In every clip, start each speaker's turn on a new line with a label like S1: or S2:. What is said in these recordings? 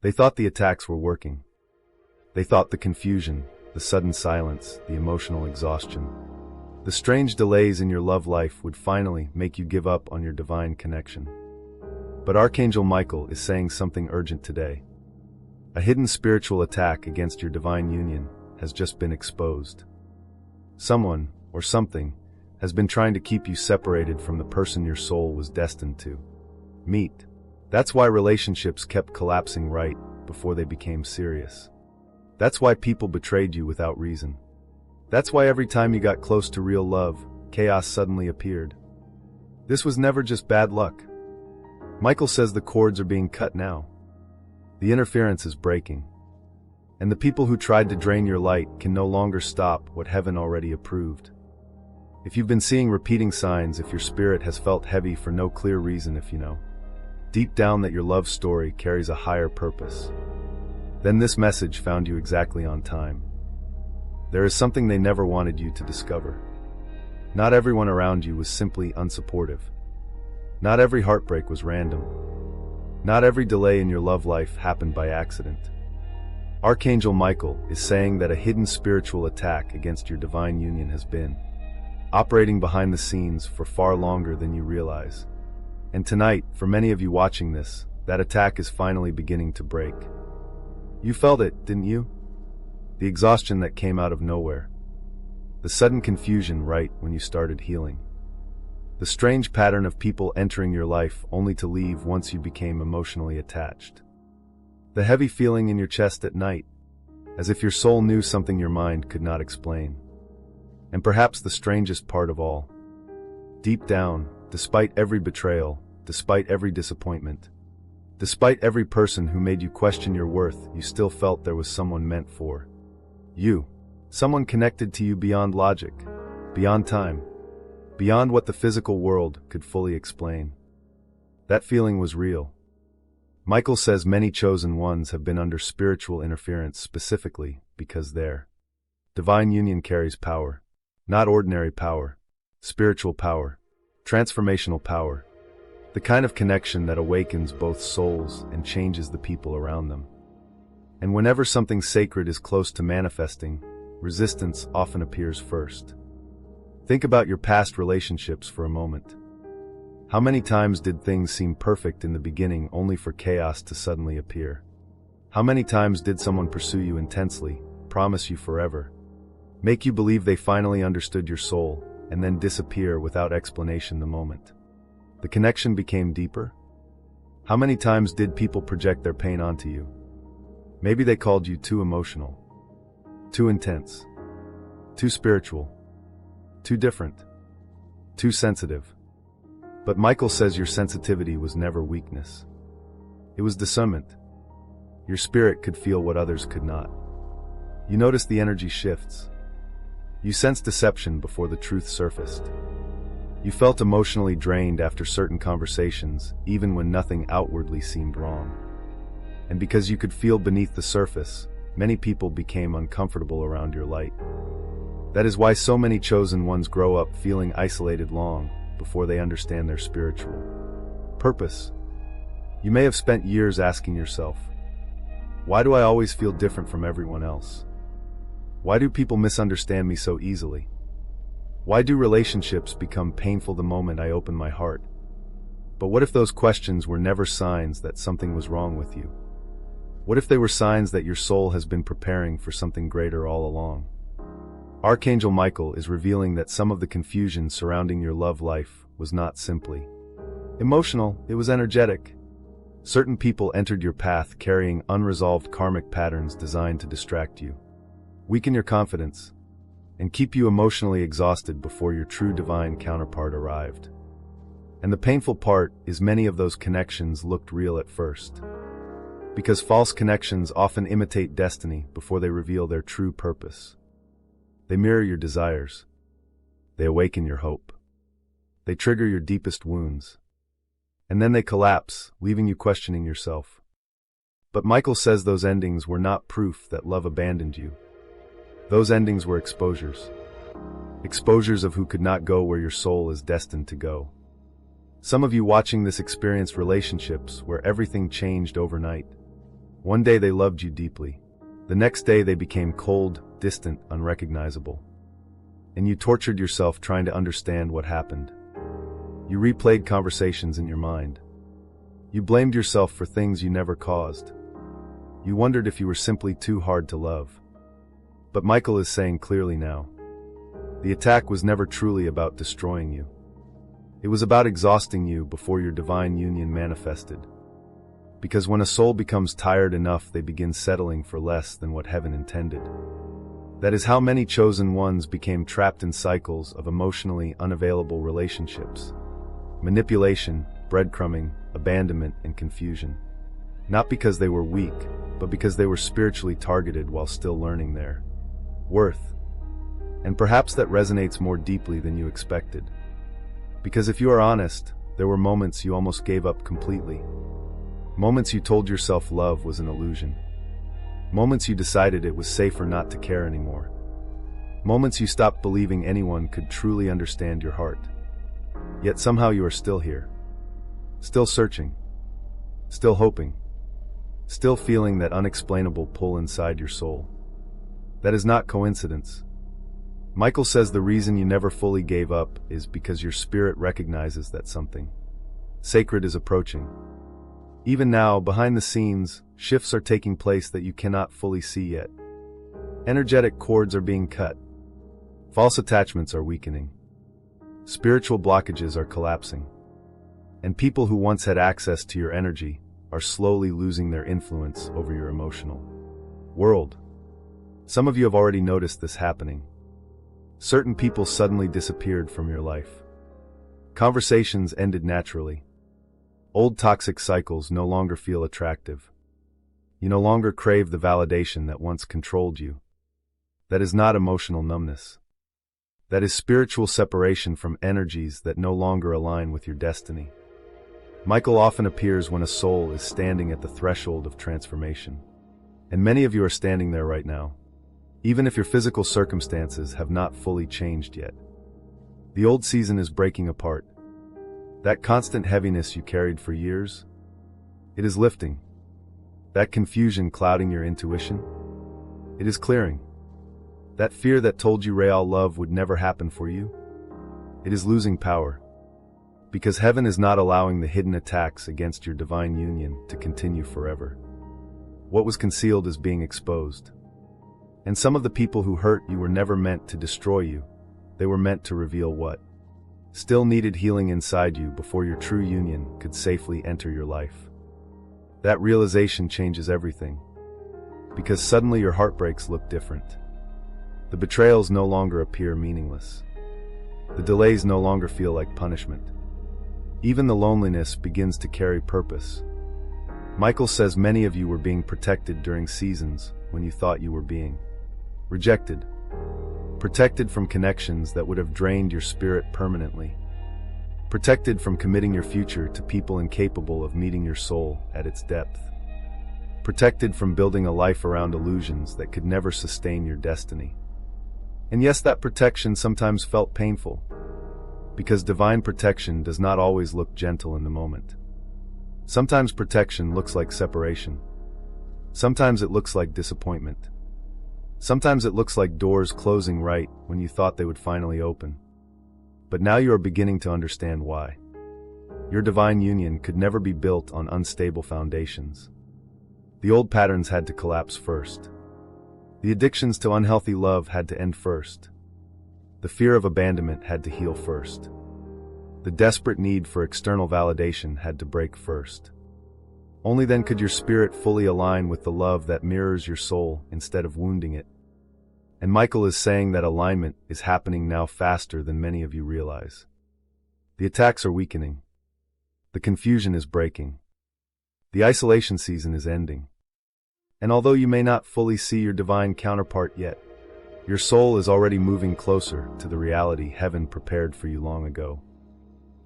S1: They thought the attacks were working. They thought the confusion, the sudden silence, the emotional exhaustion, the strange delays in your love life would finally make you give up on your divine connection. But Archangel Michael is saying something urgent today. A hidden spiritual attack against your divine union has just been exposed. Someone, or something, has been trying to keep you separated from the person your soul was destined to meet. That's why relationships kept collapsing right before they became serious. That's why people betrayed you without reason. That's why every time you got close to real love, chaos suddenly appeared. This was never just bad luck. Michael says the cords are being cut now. The interference is breaking. And the people who tried to drain your light can no longer stop what heaven already approved. If you've been seeing repeating signs, if your spirit has felt heavy for no clear reason, if you know deep down that your love story carries a higher purpose, then this message found you exactly on time. There is something they never wanted you to discover. Not everyone around you was simply unsupportive. Not every heartbreak was random. Not every delay in your love life happened by accident. Archangel Michael is saying that a hidden spiritual attack against your divine union has been operating behind the scenes for far longer than you realize. And tonight, for many of you watching this, that attack is finally beginning to break. You felt it, didn't you? The exhaustion that came out of nowhere. The sudden confusion right when you started healing. The strange pattern of people entering your life only to leave once you became emotionally attached. The heavy feeling in your chest at night, as if your soul knew something your mind could not explain. And perhaps the strangest part of all, deep down, despite every betrayal, despite every disappointment, despite every person who made you question your worth, you still felt there was someone meant for you. Someone connected to you beyond logic, beyond time, beyond what the physical world could fully explain. That feeling was real. Michael says many chosen ones have been under spiritual interference specifically because their divine union carries power. Not ordinary power, spiritual power, transformational power, the kind of connection that awakens both souls and changes the people around them. And whenever something sacred is close to manifesting, resistance often appears first. Think about your past relationships for a moment. How many times did things seem perfect in the beginning only for chaos to suddenly appear? How many times did someone pursue you intensely, promise you forever, make you believe they finally understood your soul, and then disappear without explanation the moment the connection became deeper? How many times did people project their pain onto you? Maybe they called you too emotional, too intense, too spiritual, too different, too sensitive. But Michael says your sensitivity was never weakness. It was discernment. Your spirit could feel what others could not. You noticed the energy shifts. You sensed deception before the truth surfaced. You felt emotionally drained after certain conversations, even when nothing outwardly seemed wrong. And because you could feel beneath the surface, many people became uncomfortable around your light. That is why so many chosen ones grow up feeling isolated long before they understand their spiritual purpose. You may have spent years asking yourself, why do I always feel different from everyone else? Why do people misunderstand me so easily? Why do relationships become painful the moment I open my heart? But what if those questions were never signs that something was wrong with you? What if they were signs that your soul has been preparing for something greater all along? Archangel Michael is revealing that some of the confusion surrounding your love life was not simply emotional, it was energetic. Certain people entered your path carrying unresolved karmic patterns designed to distract you, weaken your confidence, and keep you emotionally exhausted before your true divine counterpart arrived. And the painful part is many of those connections looked real at first. Because false connections often imitate destiny before they reveal their true purpose. They mirror your desires. They awaken your hope. They trigger your deepest wounds. And then they collapse, leaving you questioning yourself. But Michael says those endings were not proof that love abandoned you. Those endings were exposures. Exposures of who could not go where your soul is destined to go. Some of you watching this experienced relationships where everything changed overnight. One day they loved you deeply. The next day they became cold, distant, unrecognizable. And you tortured yourself trying to understand what happened. You replayed conversations in your mind. You blamed yourself for things you never caused. You wondered if you were simply too hard to love. But Michael is saying clearly now, the attack was never truly about destroying you. It was about exhausting you before your divine union manifested. Because when a soul becomes tired enough, they begin settling for less than what heaven intended. That is how many chosen ones became trapped in cycles of emotionally unavailable relationships. Manipulation, breadcrumbing, abandonment, and confusion. Not because they were weak, but because they were spiritually targeted while still learning their worth. And perhaps that resonates more deeply than you expected. Because if you are honest, there were moments you almost gave up completely. Moments you told yourself love was an illusion. Moments you decided it was safer not to care anymore. Moments you stopped believing anyone could truly understand your heart. Yet somehow you are still here. Still searching. Still hoping. Still feeling that unexplainable pull inside your soul. That is not coincidence. Michael says the reason you never fully gave up is because your spirit recognizes that something sacred is approaching. Even now, behind the scenes, shifts are taking place that you cannot fully see yet. Energetic cords are being cut. False attachments are weakening. Spiritual blockages are collapsing. And people who once had access to your energy are slowly losing their influence over your emotional world. Some of you have already noticed this happening. Certain people suddenly disappeared from your life. Conversations ended naturally. Old toxic cycles no longer feel attractive. You no longer crave the validation that once controlled you. That is not emotional numbness. That is spiritual separation from energies that no longer align with your destiny. Michael often appears when a soul is standing at the threshold of transformation. And many of you are standing there right now, even if your physical circumstances have not fully changed yet. The old season is breaking apart. That constant heaviness you carried for years, it is lifting. That confusion clouding your intuition, it is clearing. That fear that told you real love would never happen for you, it is losing power. Because heaven is not allowing the hidden attacks against your divine union to continue forever. What was concealed is being exposed. And some of the people who hurt you were never meant to destroy you. They were meant to reveal what still needed healing inside you before your true union could safely enter your life. That realization changes everything. Because suddenly your heartbreaks look different. The betrayals no longer appear meaningless. The delays no longer feel like punishment. Even the loneliness begins to carry purpose. Michael says many of you were being protected during seasons when you thought you were being rejected. Protected from connections that would have drained your spirit permanently. Protected from committing your future to people incapable of meeting your soul at its depth. Protected from building a life around illusions that could never sustain your destiny. And yes, that protection sometimes felt painful. Because divine protection does not always look gentle in the moment. Sometimes protection looks like separation. Sometimes it looks like disappointment. Sometimes it looks like doors closing right when you thought they would finally open. But now you are beginning to understand why. Your divine union could never be built on unstable foundations. The old patterns had to collapse first. The addictions to unhealthy love had to end first. The fear of abandonment had to heal first. The desperate need for external validation had to break first. Only then could your spirit fully align with the love that mirrors your soul instead of wounding it. And Michael is saying that alignment is happening now faster than many of you realize. The attacks are weakening. The confusion is breaking. The isolation season is ending. And although you may not fully see your divine counterpart yet, your soul is already moving closer to the reality heaven prepared for you long ago.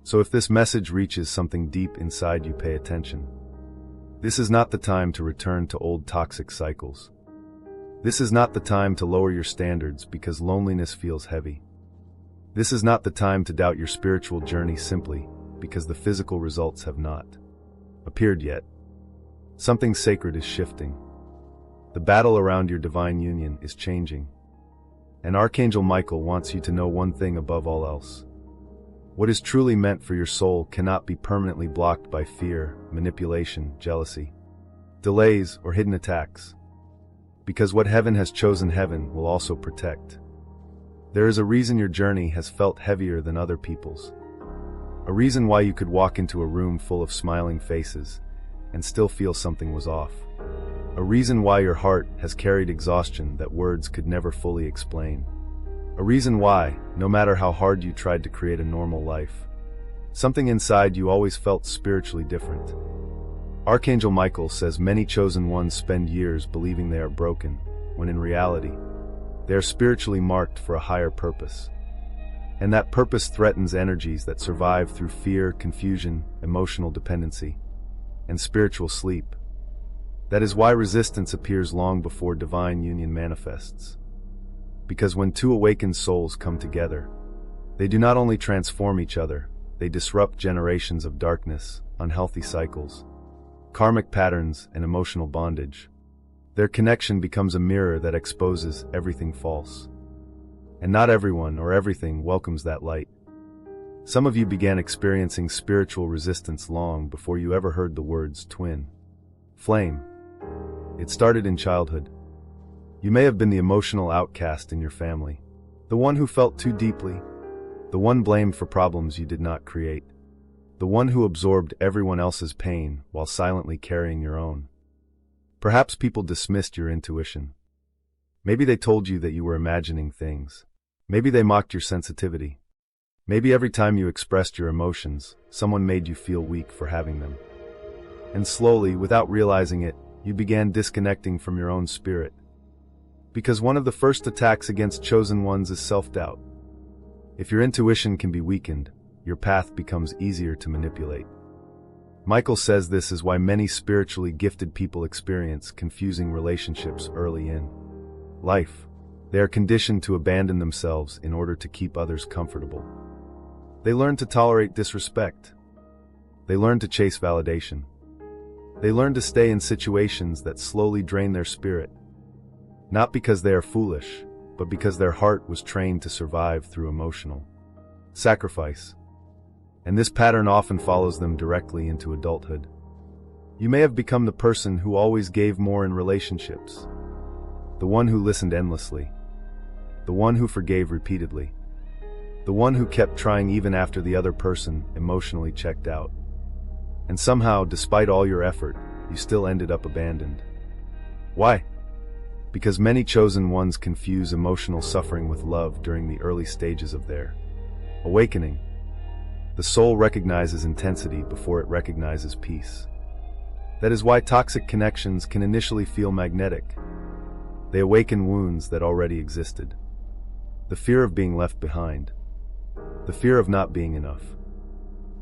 S1: So if this message reaches something deep inside you, pay attention. This is not the time to return to old toxic cycles. This is not the time to lower your standards because loneliness feels heavy. This is not the time to doubt your spiritual journey simply because the physical results have not appeared yet. Something sacred is shifting. The battle around your divine union is changing. And Archangel Michael wants you to know one thing above all else. What is truly meant for your soul cannot be permanently blocked by fear, manipulation, jealousy, delays, or hidden attacks. Because what heaven has chosen, heaven will also protect. There is a reason your journey has felt heavier than other people's. A reason why you could walk into a room full of smiling faces and still feel something was off. A reason why your heart has carried exhaustion that words could never fully explain. A reason why, no matter how hard you tried to create a normal life, something inside you always felt spiritually different. Archangel Michael says many chosen ones spend years believing they are broken, when in reality, they are spiritually marked for a higher purpose. And that purpose threatens energies that survive through fear, confusion, emotional dependency, and spiritual sleep. That is why resistance appears long before divine union manifests. Because when two awakened souls come together, they do not only transform each other, they disrupt generations of darkness, unhealthy cycles, karmic patterns, and emotional bondage. Their connection becomes a mirror that exposes everything false. And not everyone or everything welcomes that light. Some of you began experiencing spiritual resistance long before you ever heard the words twin flame. It started in childhood. You may have been the emotional outcast in your family, the one who felt too deeply, the one blamed for problems you did not create, the one who absorbed everyone else's pain while silently carrying your own. Perhaps people dismissed your intuition. Maybe they told you that you were imagining things. Maybe they mocked your sensitivity. Maybe every time you expressed your emotions, someone made you feel weak for having them. And slowly, without realizing it, you began disconnecting from your own spirit. Because one of the first attacks against chosen ones is self-doubt. If your intuition can be weakened, your path becomes easier to manipulate. Michael says this is why many spiritually gifted people experience confusing relationships early in life. They are conditioned to abandon themselves in order to keep others comfortable. They learn to tolerate disrespect. They learn to chase validation. They learn to stay in situations that slowly drain their spirit. Not because they are foolish, but because their heart was trained to survive through emotional sacrifice. And this pattern often follows them directly into adulthood. You may have become the person who always gave more in relationships, the one who listened endlessly, the one who forgave repeatedly, the one who kept trying even after the other person emotionally checked out. And somehow, despite all your effort, you still ended up abandoned. Why? Because many chosen ones confuse emotional suffering with love during the early stages of their awakening. The soul recognizes intensity before it recognizes peace. That is why toxic connections can initially feel magnetic. They awaken wounds that already existed. The fear of being left behind. The fear of not being enough.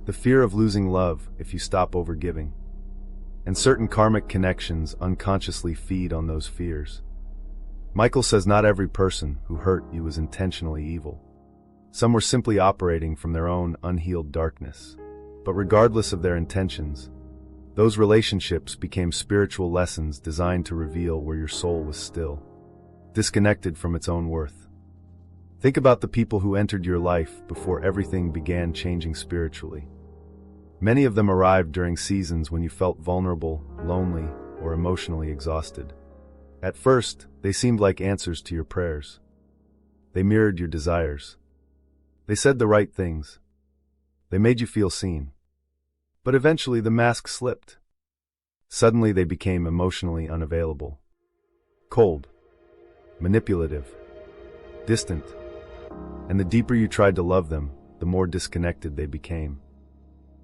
S1: The fear of losing love if you stop overgiving. And certain karmic connections unconsciously feed on those fears. Michael says not every person who hurt you was intentionally evil. Some were simply operating from their own unhealed darkness. But regardless of their intentions, those relationships became spiritual lessons designed to reveal where your soul was still disconnected from its own worth. Think about the people who entered your life before everything began changing spiritually. Many of them arrived during seasons when you felt vulnerable, lonely, or emotionally exhausted. At first, they seemed like answers to your prayers. They mirrored your desires. They said the right things. They made you feel seen. But eventually the mask slipped. Suddenly they became emotionally unavailable. Cold. Manipulative. Distant. And the deeper you tried to love them, the more disconnected they became.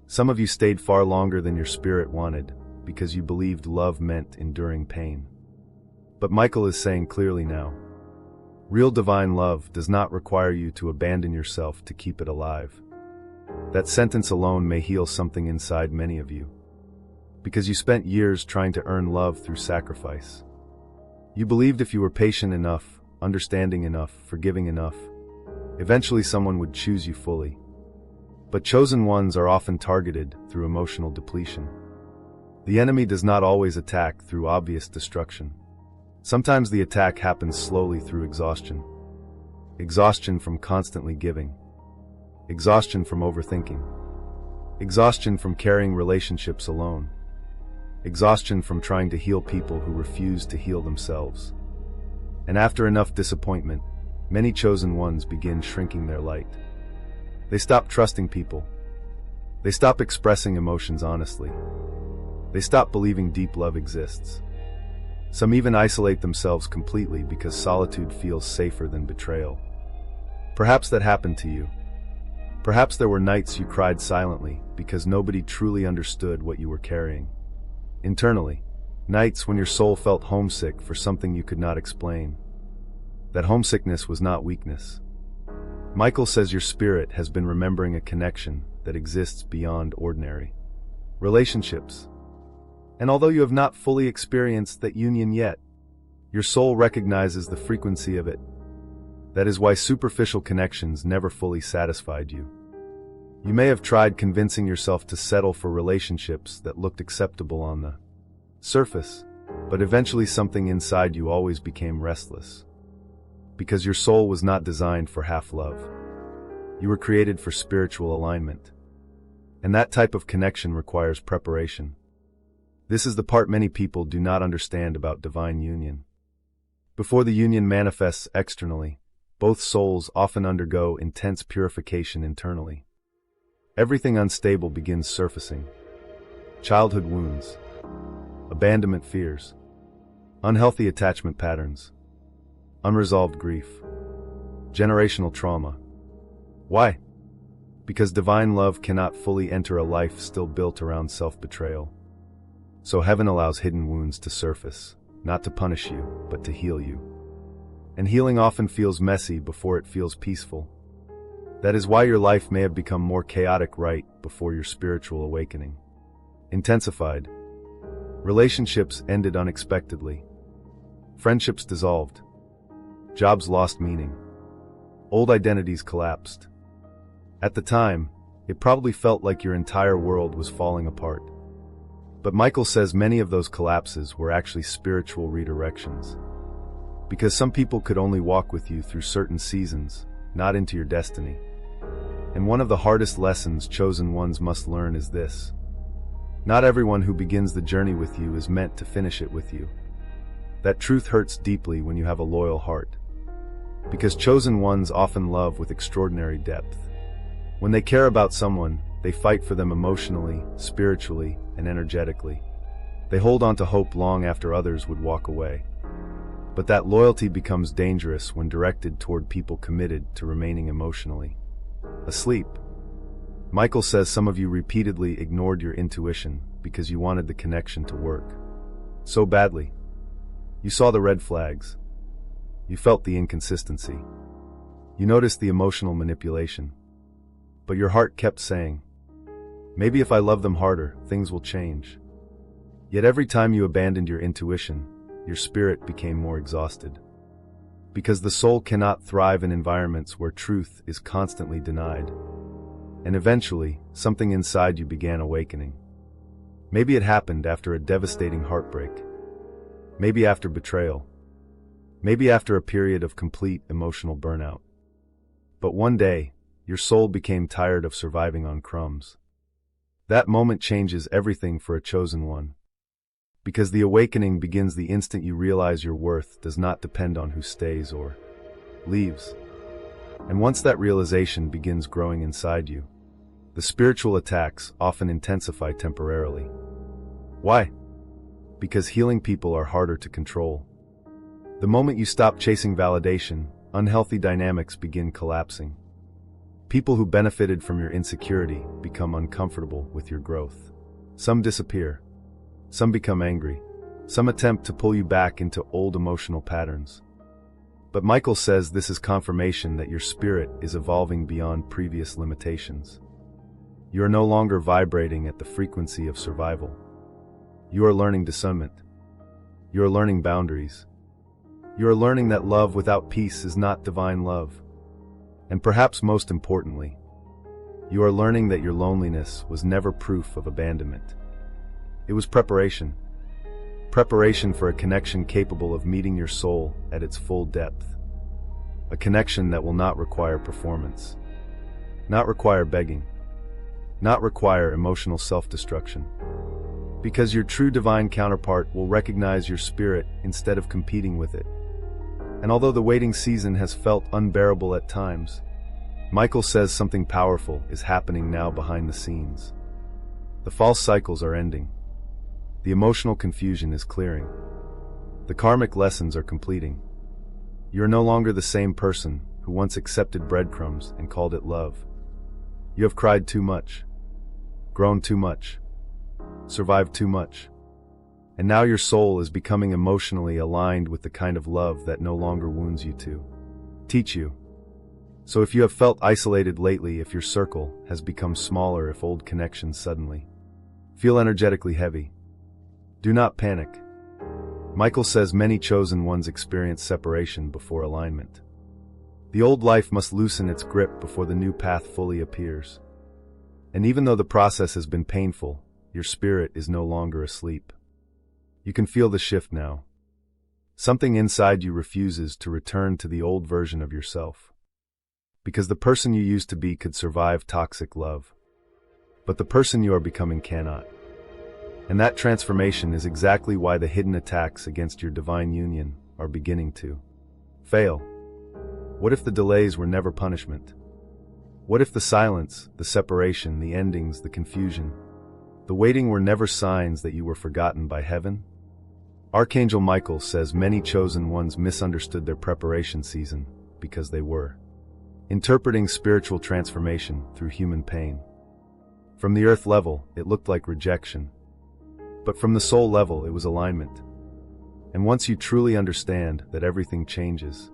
S1: Some of you stayed far longer than your spirit wanted, because you believed love meant enduring pain. But Michael is saying clearly now, real divine love does not require you to abandon yourself to keep it alive. That sentence alone may heal something inside many of you. Because you spent years trying to earn love through sacrifice. You believed if you were patient enough, understanding enough, forgiving enough, eventually someone would choose you fully. But chosen ones are often targeted through emotional depletion. The enemy does not always attack through obvious destruction. Sometimes the attack happens slowly through exhaustion. Exhaustion from constantly giving. Exhaustion from overthinking. Exhaustion from carrying relationships alone. Exhaustion from trying to heal people who refuse to heal themselves. And after enough disappointment, many chosen ones begin shrinking their light. They stop trusting people. They stop expressing emotions honestly. They stop believing deep love exists. Some even isolate themselves completely because solitude feels safer than betrayal. Perhaps that happened to you. Perhaps there were nights you cried silently because nobody truly understood what you were carrying. Internally, nights when your soul felt homesick for something you could not explain. That homesickness was not weakness. Michael says your spirit has been remembering a connection that exists beyond ordinary relationships. And although you have not fully experienced that union yet, your soul recognizes the frequency of it. That is why superficial connections never fully satisfied you. You may have tried convincing yourself to settle for relationships that looked acceptable on the surface, but eventually something inside you always became restless. Because your soul was not designed for half love. You were created for spiritual alignment. And that type of connection requires preparation. This is the part many people do not understand about divine union. Before the union manifests externally, both souls often undergo intense purification internally. Everything unstable begins surfacing. Childhood wounds, abandonment fears, unhealthy attachment patterns, unresolved grief, generational trauma. Why? Because divine love cannot fully enter a life still built around self-betrayal. So heaven allows hidden wounds to surface, not to punish you, but to heal you. And healing often feels messy before it feels peaceful. That is why your life may have become more chaotic right before your spiritual awakening. Intensified. Relationships ended unexpectedly. Friendships dissolved. Jobs lost meaning. Old identities collapsed. At the time, it probably felt like your entire world was falling apart. But Michael says many of those collapses were actually spiritual redirections. Because some people could only walk with you through certain seasons, not into your destiny. And one of the hardest lessons chosen ones must learn is this. Not everyone who begins the journey with you is meant to finish it with you. That truth hurts deeply when you have a loyal heart. Because chosen ones often love with extraordinary depth. When they care about someone, they fight for them emotionally, spiritually, and energetically. They hold on to hope long after others would walk away. But that loyalty becomes dangerous when directed toward people committed to remaining emotionally asleep. Michael says some of you repeatedly ignored your intuition because you wanted the connection to work so badly. You saw the red flags. You felt the inconsistency. You noticed the emotional manipulation. But your heart kept saying, maybe if I love them harder, things will change. Yet every time you abandoned your intuition, your spirit became more exhausted. Because the soul cannot thrive in environments where truth is constantly denied. And eventually, something inside you began awakening. Maybe it happened after a devastating heartbreak. Maybe after betrayal. Maybe after a period of complete emotional burnout. But one day, your soul became tired of surviving on crumbs. That moment changes everything for a chosen one. Because the awakening begins the instant you realize your worth does not depend on who stays or leaves. And once that realization begins growing inside you, the spiritual attacks often intensify temporarily. Why? Because healing people are harder to control. The moment you stop chasing validation, unhealthy dynamics begin collapsing. People who benefited from your insecurity become uncomfortable with your growth. Some disappear. Some become angry. Some attempt to pull you back into old emotional patterns. But Michael says this is confirmation that your spirit is evolving beyond previous limitations. You are no longer vibrating at the frequency of survival. You are learning discernment. You are learning boundaries. You are learning that love without peace is not divine love. And perhaps most importantly, you are learning that your loneliness was never proof of abandonment. It was preparation. Preparation for a connection capable of meeting your soul at its full depth. A connection that will not require performance, not require begging, not require emotional self-destruction. Because your true divine counterpart will recognize your spirit instead of competing with it. And although the waiting season has felt unbearable at times, Michael says something powerful is happening now behind the scenes. The false cycles are ending. The emotional confusion is clearing. The karmic lessons are completing. You are no longer the same person who once accepted breadcrumbs and called it love. You have cried too much, grown too much, survived too much. And now your soul is becoming emotionally aligned with the kind of love that no longer wounds you to teach you. So if you have felt isolated lately, if your circle has become smaller, if old connections suddenly feel energetically heavy, do not panic. Michael says many chosen ones experience separation before alignment. The old life must loosen its grip before the new path fully appears. And even though the process has been painful, your spirit is no longer asleep. You can feel the shift now. Something inside you refuses to return to the old version of yourself. Because the person you used to be could survive toxic love. But the person you are becoming cannot. And that transformation is exactly why the hidden attacks against your divine union are beginning to fail. What if the delays were never punishment? What if the silence, the separation, the endings, the confusion, the waiting were never signs that you were forgotten by heaven? Archangel Michael says many chosen ones misunderstood their preparation season because they were interpreting spiritual transformation through human pain. From the earth level, it looked like rejection. But from the soul level, it was alignment. And once you truly understand that everything changes,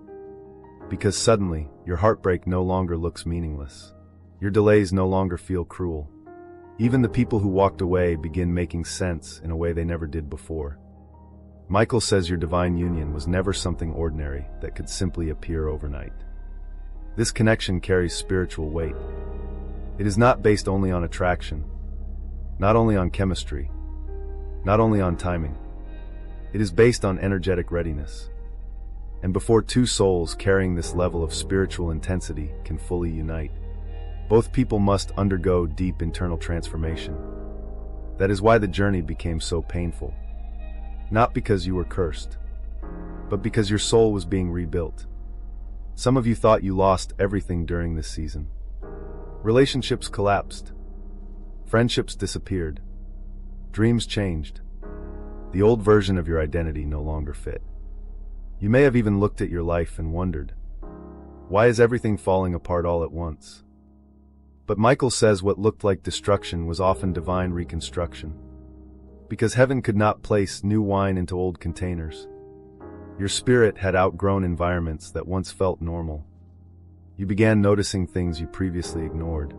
S1: because suddenly, your heartbreak no longer looks meaningless. Your delays no longer feel cruel. Even the people who walked away begin making sense in a way they never did before. Michael says your divine union was never something ordinary that could simply appear overnight. This connection carries spiritual weight. It is not based only on attraction, not only on chemistry, not only on timing. It is based on energetic readiness. And before two souls carrying this level of spiritual intensity can fully unite, both people must undergo deep internal transformation. That is why the journey became so painful. Not because you were cursed, but because your soul was being rebuilt. Some of you thought you lost everything during this season. Relationships collapsed. Friendships disappeared. Dreams changed. The old version of your identity no longer fit. You may have even looked at your life and wondered, why is everything falling apart all at once? But Michael says what looked like destruction was often divine reconstruction. Because heaven could not place new wine into old containers. Your spirit had outgrown environments that once felt normal. You began noticing things you previously ignored.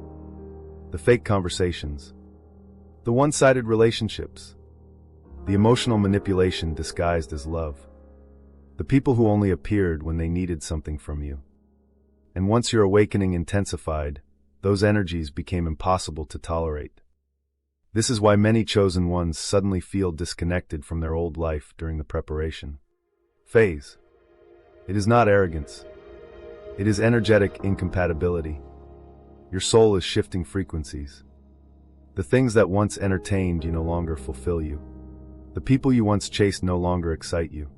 S1: The fake conversations. The one-sided relationships. The emotional manipulation disguised as love. The people who only appeared when they needed something from you. And once your awakening intensified, those energies became impossible to tolerate. This is why many chosen ones suddenly feel disconnected from their old life during the preparation phase. It is not arrogance. It is energetic incompatibility. Your soul is shifting frequencies. The things that once entertained you no longer fulfill you. The people you once chased no longer excite you.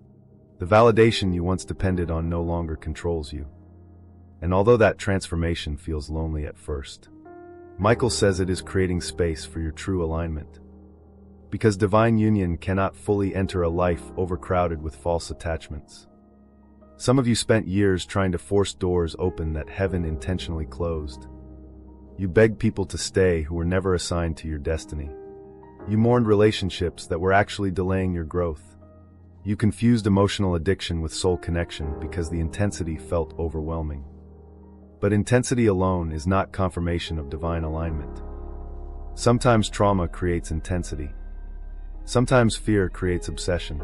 S1: The validation you once depended on no longer controls you. And although that transformation feels lonely at first, Michael says it is creating space for your true alignment. Because divine union cannot fully enter a life overcrowded with false attachments. Some of you spent years trying to force doors open that heaven intentionally closed. You begged people to stay who were never assigned to your destiny. You mourned relationships that were actually delaying your growth. You confused emotional addiction with soul connection because the intensity felt overwhelming. But intensity alone is not confirmation of divine alignment. Sometimes trauma creates intensity. Sometimes fear creates obsession.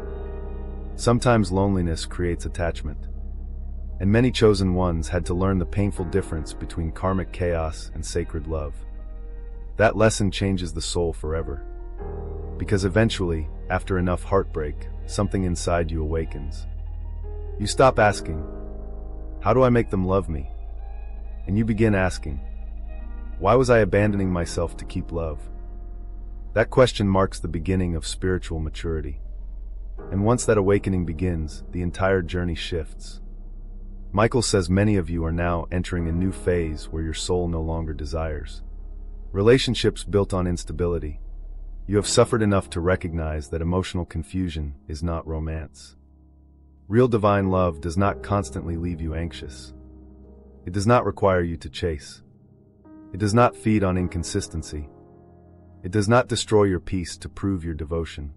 S1: Sometimes loneliness creates attachment. And many chosen ones had to learn the painful difference between karmic chaos and sacred love. That lesson changes the soul forever. Because eventually, after enough heartbreak, something inside you awakens. You stop asking, "How do I make them love me?" And you begin asking, "Why was I abandoning myself to keep love?" That question marks the beginning of spiritual maturity. And once that awakening begins, the entire journey shifts. Michael says many of you are now entering a new phase where your soul no longer desires relationships built on instability. You have suffered enough to recognize that emotional confusion is not romance. Real divine love does not constantly leave you anxious. It does not require you to chase. It does not feed on inconsistency. It does not destroy your peace to prove your devotion.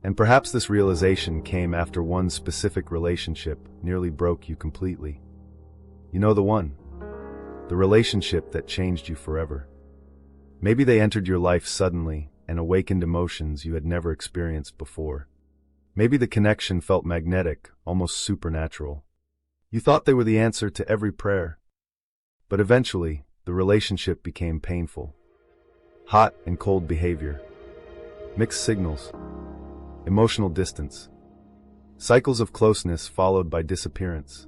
S1: And perhaps this realization came after one specific relationship nearly broke you completely. You know the one. The relationship that changed you forever. Maybe they entered your life suddenly and awakened emotions you had never experienced before. Maybe the connection felt magnetic, almost supernatural. You thought they were the answer to every prayer. But eventually, the relationship became painful. Hot and cold behavior. Mixed signals. Emotional distance. Cycles of closeness followed by disappearance.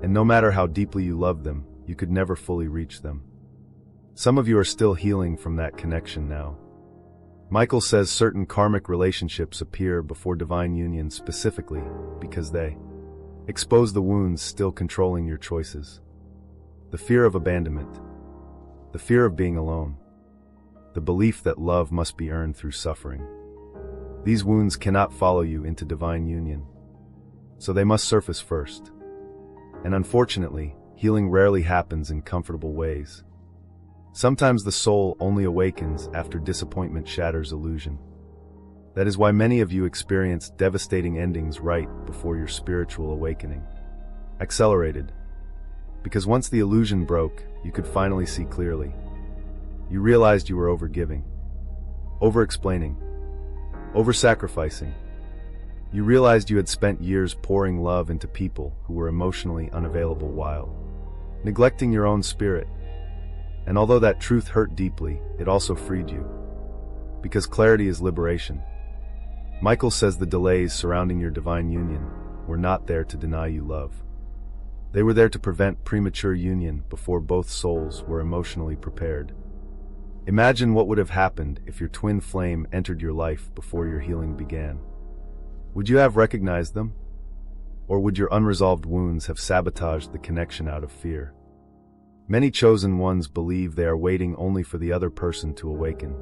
S1: And no matter how deeply you loved them, you could never fully reach them. Some of you are still healing from that connection now. Michael says certain karmic relationships appear before divine union specifically because they expose the wounds still controlling your choices. The fear of abandonment. The fear of being alone. The belief that love must be earned through suffering. These wounds cannot follow you into divine union. So they must surface first. And unfortunately, healing rarely happens in comfortable ways. Sometimes the soul only awakens after disappointment shatters illusion. That is why many of you experience devastating endings right before your spiritual awakening. Accelerated. Because once the illusion broke, you could finally see clearly. You realized you were overgiving, over-explaining, over-sacrificing. You realized you had spent years pouring love into people who were emotionally unavailable while neglecting your own spirit. And although that truth hurt deeply, it also freed you. Because clarity is liberation. Michael says the delays surrounding your divine union were not there to deny you love. They were there to prevent premature union before both souls were emotionally prepared. Imagine what would have happened if your twin flame entered your life before your healing began. Would you have recognized them? Or would your unresolved wounds have sabotaged the connection out of fear? Many chosen ones believe they are waiting only for the other person to awaken.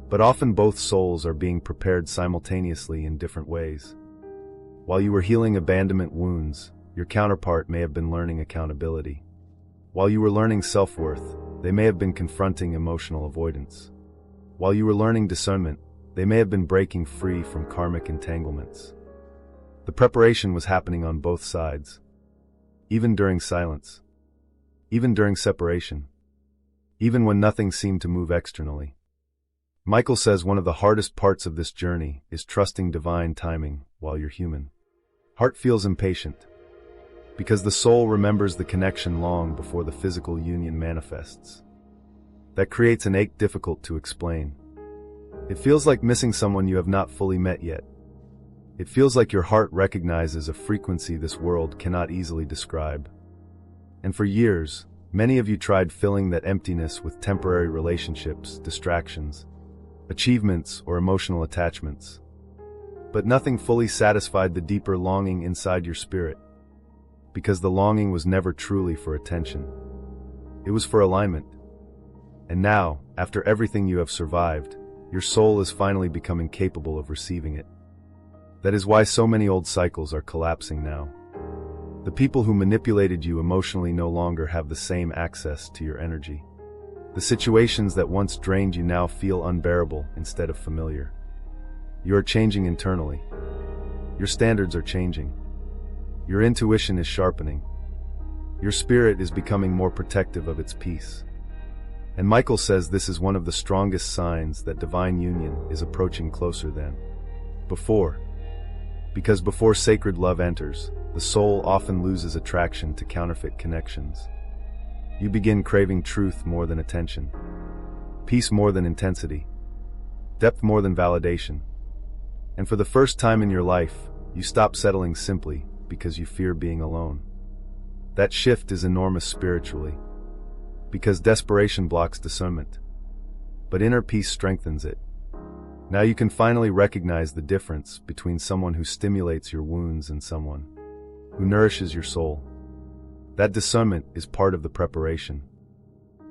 S1: But often both souls are being prepared simultaneously in different ways. While you were healing abandonment wounds, your counterpart may have been learning accountability. While you were learning self-worth, they may have been confronting emotional avoidance. While you were learning discernment, they may have been breaking free from karmic entanglements. The preparation was happening on both sides. Even during silence. Even during separation. Even when nothing seemed to move externally. Michael says one of the hardest parts of this journey is trusting divine timing while you're human. Heart feels impatient. Because the soul remembers the connection long before the physical union manifests. That creates an ache difficult to explain. It feels like missing someone you have not fully met yet. It feels like your heart recognizes a frequency this world cannot easily describe. And for years, many of you tried filling that emptiness with temporary relationships, distractions, achievements, or emotional attachments. But nothing fully satisfied the deeper longing inside your spirit. Because the longing was never truly for attention. It was for alignment. And now, after everything you have survived, your soul is finally becoming capable of receiving it. That is why so many old cycles are collapsing now. The people who manipulated you emotionally no longer have the same access to your energy. The situations that once drained you now feel unbearable instead of familiar. You are changing internally. Your standards are changing. Your intuition is sharpening. Your spirit is becoming more protective of its peace. And Michael says this is one of the strongest signs that divine union is approaching closer than before. Because before sacred love enters, the soul often loses attraction to counterfeit connections. You begin craving truth more than attention, peace more than intensity, depth more than validation. And for the first time in your life, you stop settling simply because you fear being alone. That shift is enormous spiritually, because desperation blocks discernment, but inner peace strengthens it. Now you can finally recognize the difference between someone who stimulates your wounds and someone who nourishes your soul. That discernment is part of the preparation.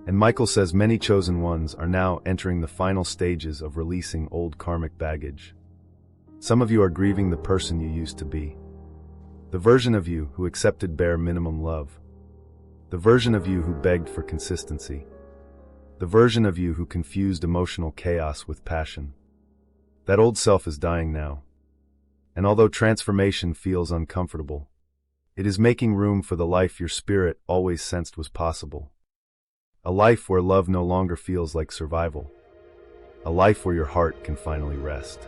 S1: And Michael says many chosen ones are now entering the final stages of releasing old karmic baggage. Some of you are grieving the person you used to be. The version of you who accepted bare minimum love. The version of you who begged for consistency. The version of you who confused emotional chaos with passion. That old self is dying now. And although transformation feels uncomfortable, it is making room for the life your spirit always sensed was possible. A life where love no longer feels like survival. A life where your heart can finally rest.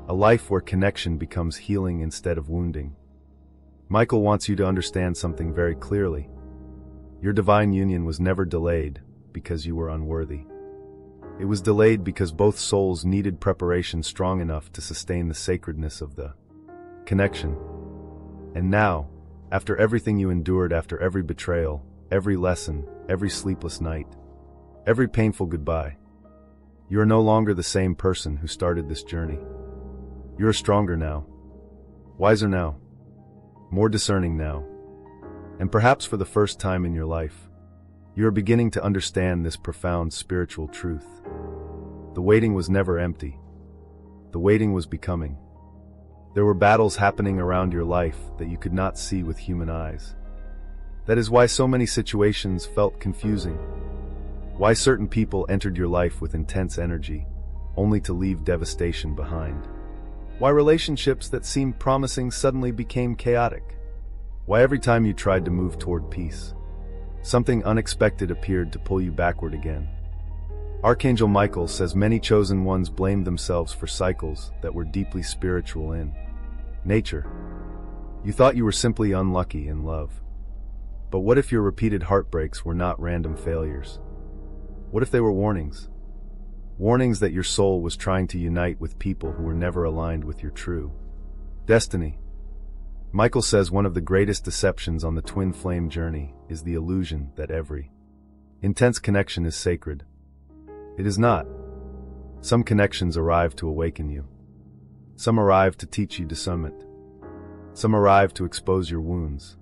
S1: A life where connection becomes healing instead of wounding. Michael wants you to understand something very clearly. Your divine union was never delayed because you were unworthy. It was delayed because both souls needed preparation strong enough to sustain the sacredness of the connection. And now, after everything you endured, after every betrayal, every lesson, every sleepless night, every painful goodbye, you are no longer the same person who started this journey. You are stronger now, wiser now, more discerning now, and perhaps for the first time in your life, you are beginning to understand this profound spiritual truth. The waiting was never empty. The waiting was becoming. There were battles happening around your life that you could not see with human eyes. That is why so many situations felt confusing. Why certain people entered your life with intense energy, only to leave devastation behind. Why relationships that seemed promising suddenly became chaotic. Why every time you tried to move toward peace, something unexpected appeared to pull you backward again. Archangel Michael says many chosen ones blamed themselves for cycles that were deeply spiritual in nature. You thought you were simply unlucky in love. But what if your repeated heartbreaks were not random failures? What if they were warnings? Warnings that your soul was trying to unite with people who were never aligned with your true destiny. Michael says one of the greatest deceptions on the twin flame journey is the illusion that every intense connection is sacred. It is not. Some connections arrive to awaken you. Some arrive to teach you discernment. Some arrive to expose your wounds.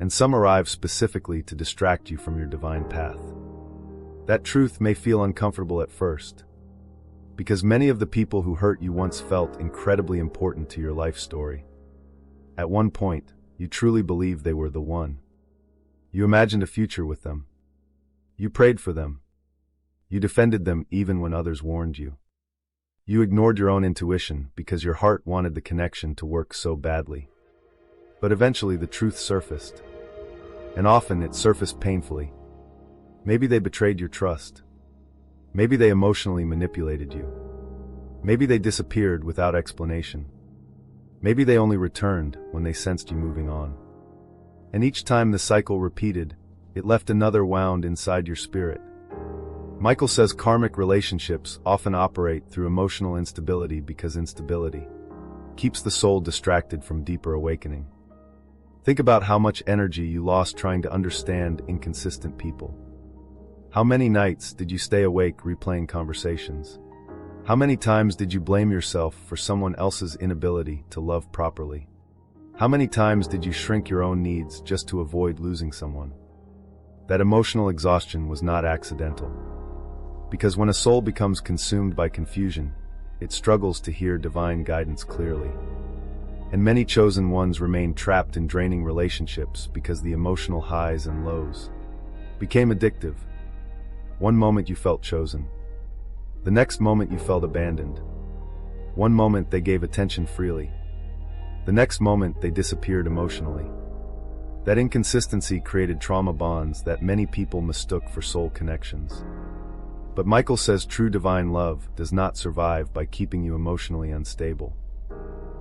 S1: And some arrive specifically to distract you from your divine path. That truth may feel uncomfortable at first, because many of the people who hurt you once felt incredibly important to your life story. At one point, you truly believed they were the one. You imagined a future with them. You prayed for them. You defended them even when others warned you. You ignored your own intuition because your heart wanted the connection to work so badly. But eventually the truth surfaced. And often it surfaced painfully. Maybe they betrayed your trust. Maybe they emotionally manipulated you. Maybe they disappeared without explanation. Maybe they only returned when they sensed you moving on. And each time the cycle repeated, it left another wound inside your spirit. Michael says karmic relationships often operate through emotional instability because instability keeps the soul distracted from deeper awakening. Think about how much energy you lost trying to understand inconsistent people. How many nights did you stay awake replaying conversations? How many times did you blame yourself for someone else's inability to love properly? How many times did you shrink your own needs just to avoid losing someone? That emotional exhaustion was not accidental. Because when a soul becomes consumed by confusion, it struggles to hear divine guidance clearly. And many chosen ones remain trapped in draining relationships because the emotional highs and lows became addictive. One moment you felt chosen. The next moment you felt abandoned. One moment they gave attention freely. The next moment they disappeared emotionally. That inconsistency created trauma bonds that many people mistook for soul connections. But Michael says true divine love does not survive by keeping you emotionally unstable.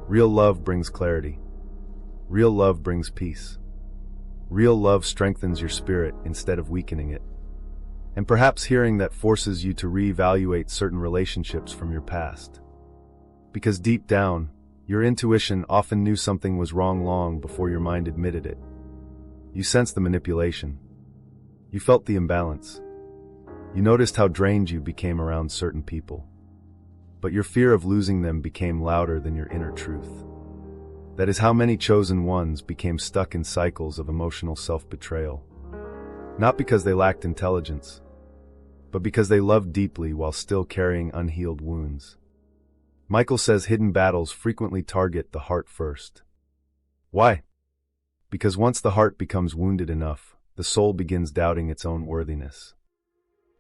S1: Real love brings clarity. Real love brings peace. Real love strengthens your spirit instead of weakening it. And perhaps hearing that forces you to reevaluate certain relationships from your past. Because deep down, your intuition often knew something was wrong long before your mind admitted it. You sensed the manipulation. You felt the imbalance. You noticed how drained you became around certain people. But your fear of losing them became louder than your inner truth. That is how many chosen ones became stuck in cycles of emotional self-betrayal. Not because they lacked intelligence, but because they loved deeply while still carrying unhealed wounds. Michael says hidden battles frequently target the heart first. Why? Because once the heart becomes wounded enough, the soul begins doubting its own worthiness.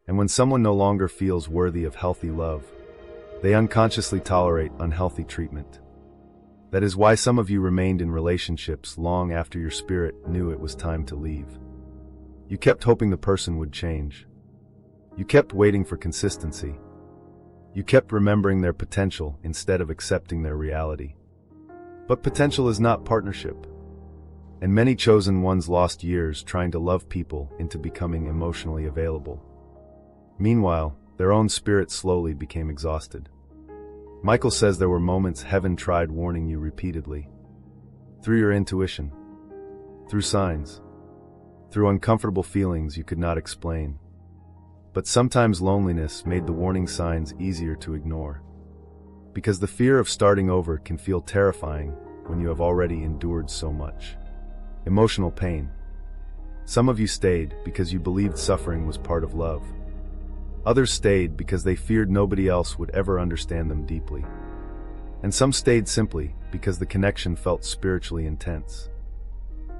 S1: And when someone no longer feels worthy of healthy love, they unconsciously tolerate unhealthy treatment. That is why some of you remained in relationships long after your spirit knew it was time to leave. You kept hoping the person would change. You kept waiting for consistency. You kept remembering their potential instead of accepting their reality. But potential is not partnership. And many chosen ones lost years trying to love people into becoming emotionally available. Meanwhile, their own spirit slowly became exhausted. Michael says there were moments heaven tried warning you repeatedly. Through your intuition. Through signs. Through uncomfortable feelings you could not explain. But sometimes loneliness made the warning signs easier to ignore. Because the fear of starting over can feel terrifying when you have already endured so much. Emotional pain. Some of you stayed because you believed suffering was part of love. Others stayed because they feared nobody else would ever understand them deeply. And some stayed simply because the connection felt spiritually intense.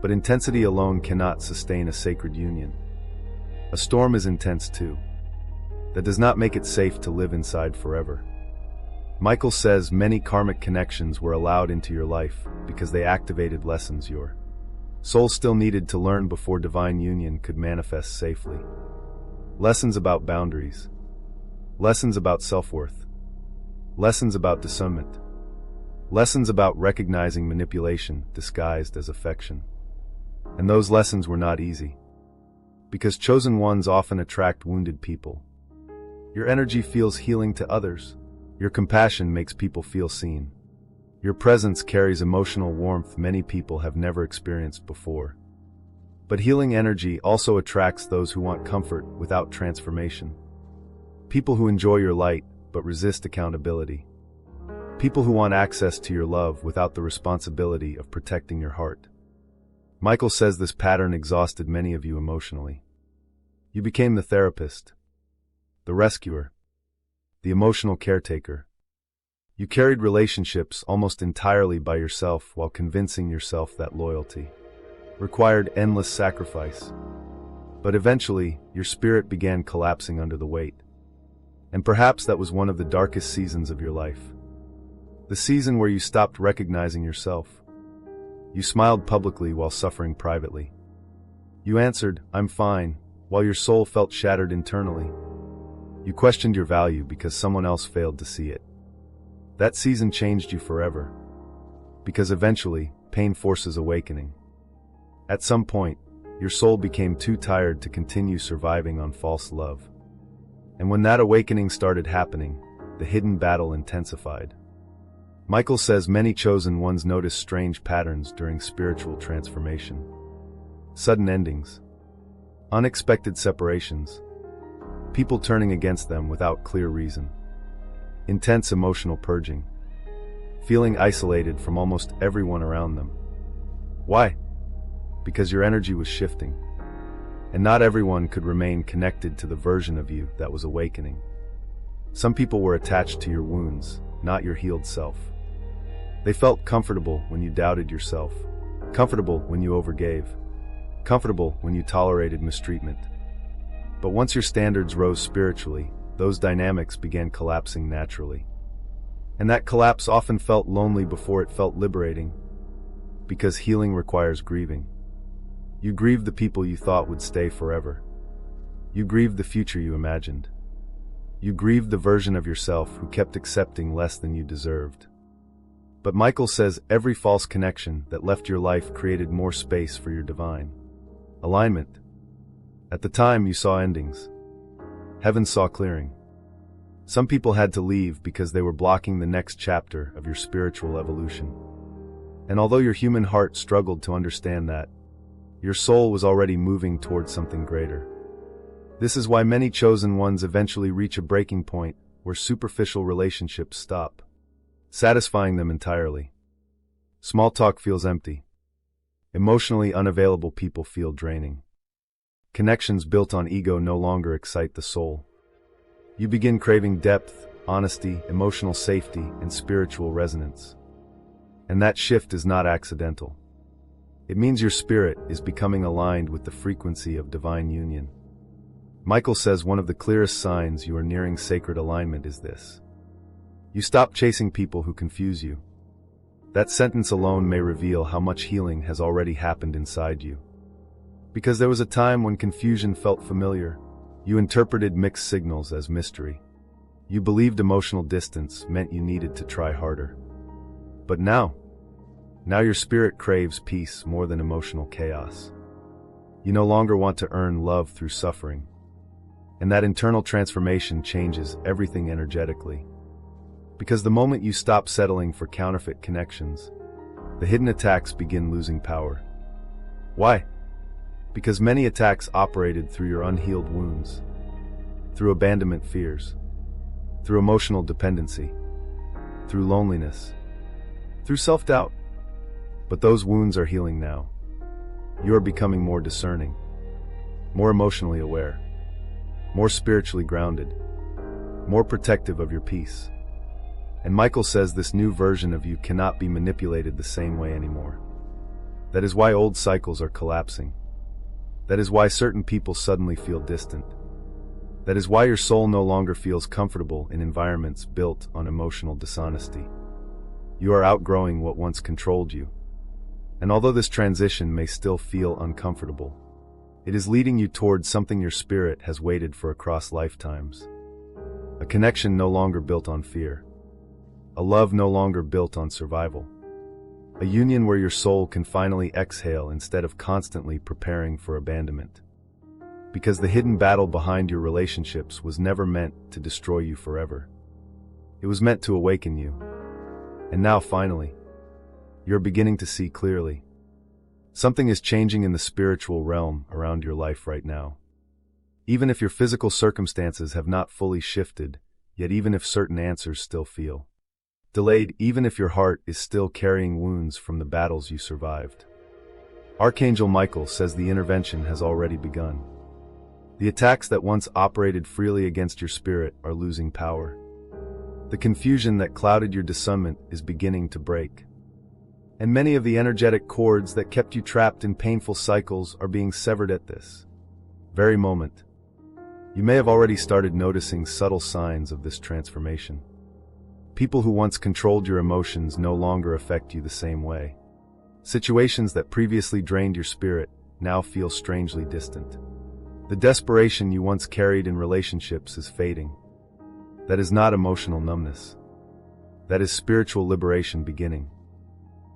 S1: But intensity alone cannot sustain a sacred union. A storm is intense too. That does not make it safe to live inside forever. Michael says many karmic connections were allowed into your life because they activated lessons your soul still needed to learn before divine union could manifest safely. Lessons about boundaries. Lessons about self-worth. Lessons about discernment. Lessons about recognizing manipulation disguised as affection. And those lessons were not easy. Because chosen ones often attract wounded people. Your energy feels healing to others. Your compassion makes people feel seen. Your presence carries emotional warmth many people have never experienced before. But healing energy also attracts those who want comfort without transformation. People who enjoy your light but resist accountability. People who want access to your love without the responsibility of protecting your heart. Michael says this pattern exhausted many of you emotionally. You became the therapist, the rescuer, the emotional caretaker. You carried relationships almost entirely by yourself while convincing yourself that loyalty required endless sacrifice. But eventually, your spirit began collapsing under the weight. And perhaps that was one of the darkest seasons of your life. The season where you stopped recognizing yourself. You smiled publicly while suffering privately. You answered, "I'm fine," while your soul felt shattered internally. You questioned your value because someone else failed to see it. That season changed you forever. Because eventually, pain forces awakening. At some point, your soul became too tired to continue surviving on false love. And when that awakening started happening, the hidden battle intensified. Michael says many chosen ones notice strange patterns during spiritual transformation. Sudden endings. Unexpected separations. People turning against them without clear reason. Intense emotional purging. Feeling isolated from almost everyone around them. Why? Because your energy was shifting. And not everyone could remain connected to the version of you that was awakening. Some people were attached to your wounds, not your healed self. They felt comfortable when you doubted yourself, comfortable when you overgave, comfortable when you tolerated mistreatment. But once your standards rose spiritually, those dynamics began collapsing naturally. And that collapse often felt lonely before it felt liberating, because healing requires grieving. You grieved the people you thought would stay forever. You grieved the future you imagined. You grieved the version of yourself who kept accepting less than you deserved. But Michael says every false connection that left your life created more space for your divine alignment. At the time you saw endings. Heaven saw clearing. Some people had to leave because they were blocking the next chapter of your spiritual evolution. And although your human heart struggled to understand that, your soul was already moving towards something greater. This is why many chosen ones eventually reach a breaking point where superficial relationships stop, satisfying them entirely. Small talk feels empty. Emotionally unavailable people feel draining. Connections built on ego no longer excite the soul. You begin craving depth, honesty, emotional safety, and spiritual resonance. And that shift is not accidental. It means your spirit is becoming aligned with the frequency of divine union. Michael says one of the clearest signs you are nearing sacred alignment is this. You stop chasing people who confuse you. That sentence alone may reveal how much healing has already happened inside you. Because there was a time when confusion felt familiar, you interpreted mixed signals as mystery. You believed emotional distance meant you needed to try harder. But now your spirit craves peace more than emotional chaos. You no longer want to earn love through suffering. And that internal transformation changes everything energetically. Because the moment you stop settling for counterfeit connections, the hidden attacks begin losing power. Why? Because many attacks operated through your unhealed wounds, through abandonment fears, through emotional dependency, through loneliness, through self-doubt. But those wounds are healing now. You are becoming more discerning, more emotionally aware, more spiritually grounded, more protective of your peace. And Michael says this new version of you cannot be manipulated the same way anymore. That is why old cycles are collapsing. That is why certain people suddenly feel distant. That is why your soul no longer feels comfortable in environments built on emotional dishonesty. You are outgrowing what once controlled you. And although this transition may still feel uncomfortable, it is leading you towards something your spirit has waited for across lifetimes. A connection no longer built on fear. A love no longer built on survival. A union where your soul can finally exhale instead of constantly preparing for abandonment. Because the hidden battle behind your relationships was never meant to destroy you forever. It was meant to awaken you. And now finally, you're beginning to see clearly. Something is changing in the spiritual realm around your life right now. Even if your physical circumstances have not fully shifted, yet even if certain answers still feel delayed, even if your heart is still carrying wounds from the battles you survived. Archangel Michael says the intervention has already begun. The attacks that once operated freely against your spirit are losing power. The confusion that clouded your discernment is beginning to break. And many of the energetic cords that kept you trapped in painful cycles are being severed at this very moment. You may have already started noticing subtle signs of this transformation. People who once controlled your emotions no longer affect you the same way. Situations that previously drained your spirit now feel strangely distant. The desperation you once carried in relationships is fading. That is not emotional numbness. That is spiritual liberation beginning.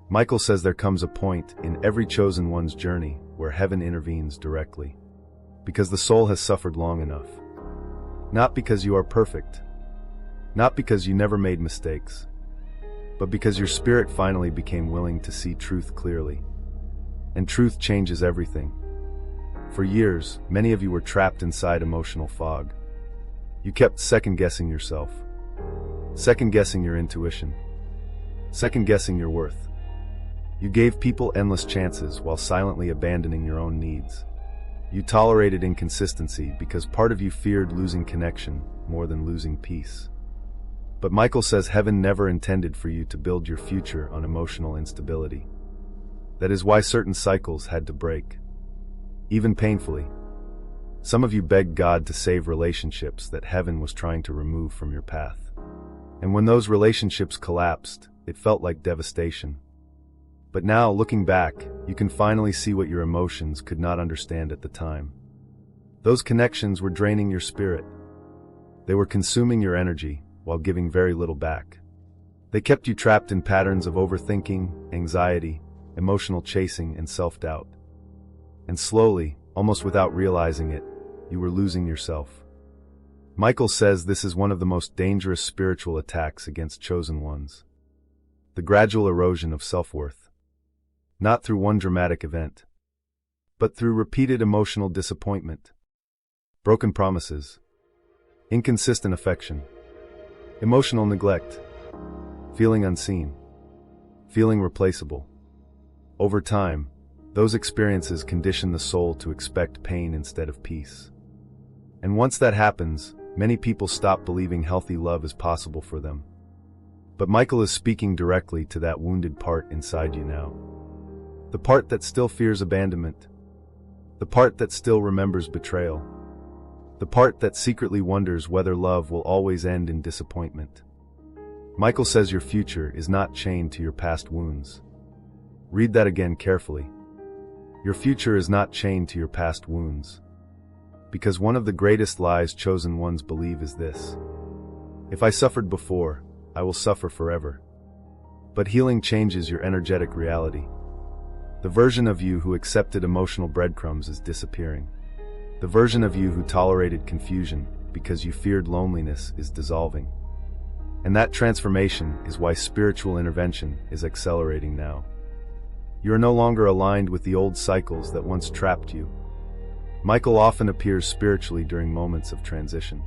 S1: Michael says there comes a point in every chosen one's journey where heaven intervenes directly. Because the soul has suffered long enough. Not because you are perfect. Not because you never made mistakes. But because your spirit finally became willing to see truth clearly. And truth changes everything. For years, many of you were trapped inside emotional fog. You kept second-guessing yourself. Second-guessing your intuition. Second-guessing your worth. You gave people endless chances while silently abandoning your own needs. You tolerated inconsistency because part of you feared losing connection more than losing peace. But Michael says heaven never intended for you to build your future on emotional instability. That is why certain cycles had to break. Even painfully. Some of you begged God to save relationships that heaven was trying to remove from your path. And when those relationships collapsed, it felt like devastation. But now, looking back, you can finally see what your emotions could not understand at the time. Those connections were draining your spirit. They were consuming your energy while giving very little back. They kept you trapped in patterns of overthinking, anxiety, emotional chasing, and self-doubt. And slowly, almost without realizing it, you were losing yourself. Michael says this is one of the most dangerous spiritual attacks against chosen ones. The gradual erosion of self-worth. Not through one dramatic event, but through repeated emotional disappointment, broken promises, inconsistent affection, emotional neglect, feeling unseen, feeling replaceable. Over time, those experiences condition the soul to expect pain instead of peace. And once that happens, many people stop believing healthy love is possible for them. But Michael is speaking directly to that wounded part inside you now. The part that still fears abandonment. The part that still remembers betrayal. The part that secretly wonders whether love will always end in disappointment. Michael says your future is not chained to your past wounds. Read that again carefully. Your future is not chained to your past wounds. Because one of the greatest lies chosen ones believe is this: if I suffered before, I will suffer forever. But healing changes your energetic reality. The version of you who accepted emotional breadcrumbs is disappearing. The version of you who tolerated confusion because you feared loneliness is dissolving. And that transformation is why spiritual intervention is accelerating now. You are no longer aligned with the old cycles that once trapped you. Michael often appears spiritually during moments of transition.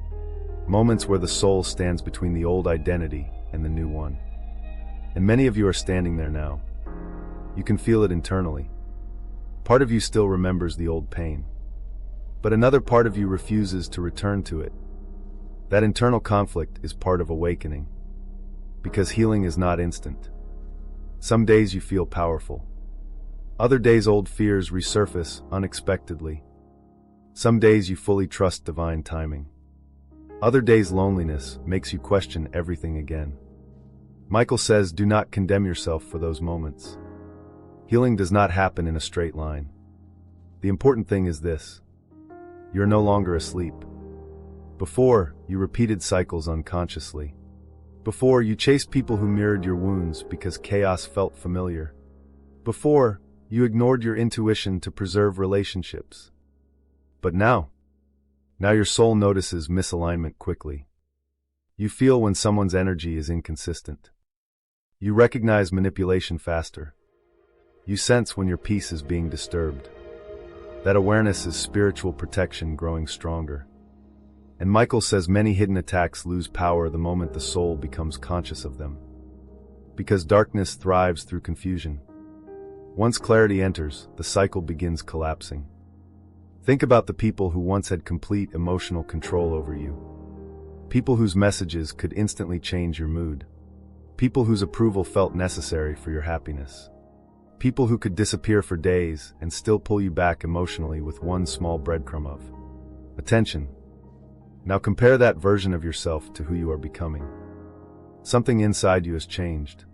S1: Moments where the soul stands between the old identity and the new one. And many of you are standing there now. You can feel it internally. Part of you still remembers the old pain. But another part of you refuses to return to it. That internal conflict is part of awakening. Because healing is not instant. Some days you feel powerful. Other days old fears resurface unexpectedly. Some days you fully trust divine timing. Other days loneliness makes you question everything again. Michael says do not condemn yourself for those moments. Healing does not happen in a straight line. The important thing is this: you're no longer asleep. Before, you repeated cycles unconsciously. Before, you chased people who mirrored your wounds because chaos felt familiar. Before, you ignored your intuition to preserve relationships. But now your soul notices misalignment quickly. You feel when someone's energy is inconsistent. You recognize manipulation faster. You sense when your peace is being disturbed. That awareness is spiritual protection growing stronger. And Michael says many hidden attacks lose power the moment the soul becomes conscious of them. Because darkness thrives through confusion. Once clarity enters, the cycle begins collapsing. Think about the people who once had complete emotional control over you. People whose messages could instantly change your mood. People whose approval felt necessary for your happiness. People who could disappear for days and still pull you back emotionally with one small breadcrumb of attention. Now compare that version of yourself to who you are becoming. Something inside you has changed.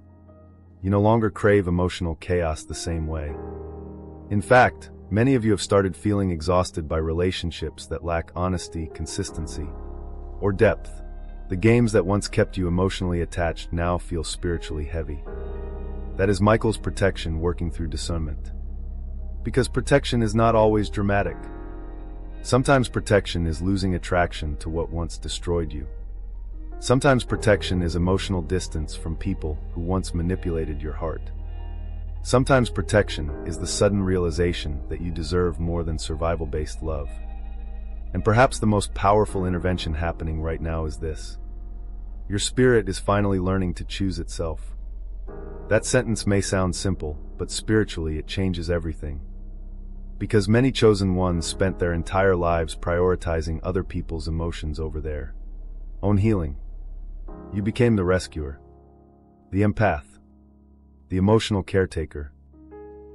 S1: You no longer crave emotional chaos the same way. In fact, many of you have started feeling exhausted by relationships that lack honesty, consistency, or depth. The games that once kept you emotionally attached now feel spiritually heavy. That is Michael's protection working through discernment. Because protection is not always dramatic. Sometimes protection is losing attraction to what once destroyed you. Sometimes protection is emotional distance from people who once manipulated your heart. Sometimes protection is the sudden realization that you deserve more than survival-based love. And perhaps the most powerful intervention happening right now is this: your spirit is finally learning to choose itself. That sentence may sound simple, but spiritually it changes everything. Because many chosen ones spent their entire lives prioritizing other people's emotions over their own healing. You became the rescuer, the empath, the emotional caretaker.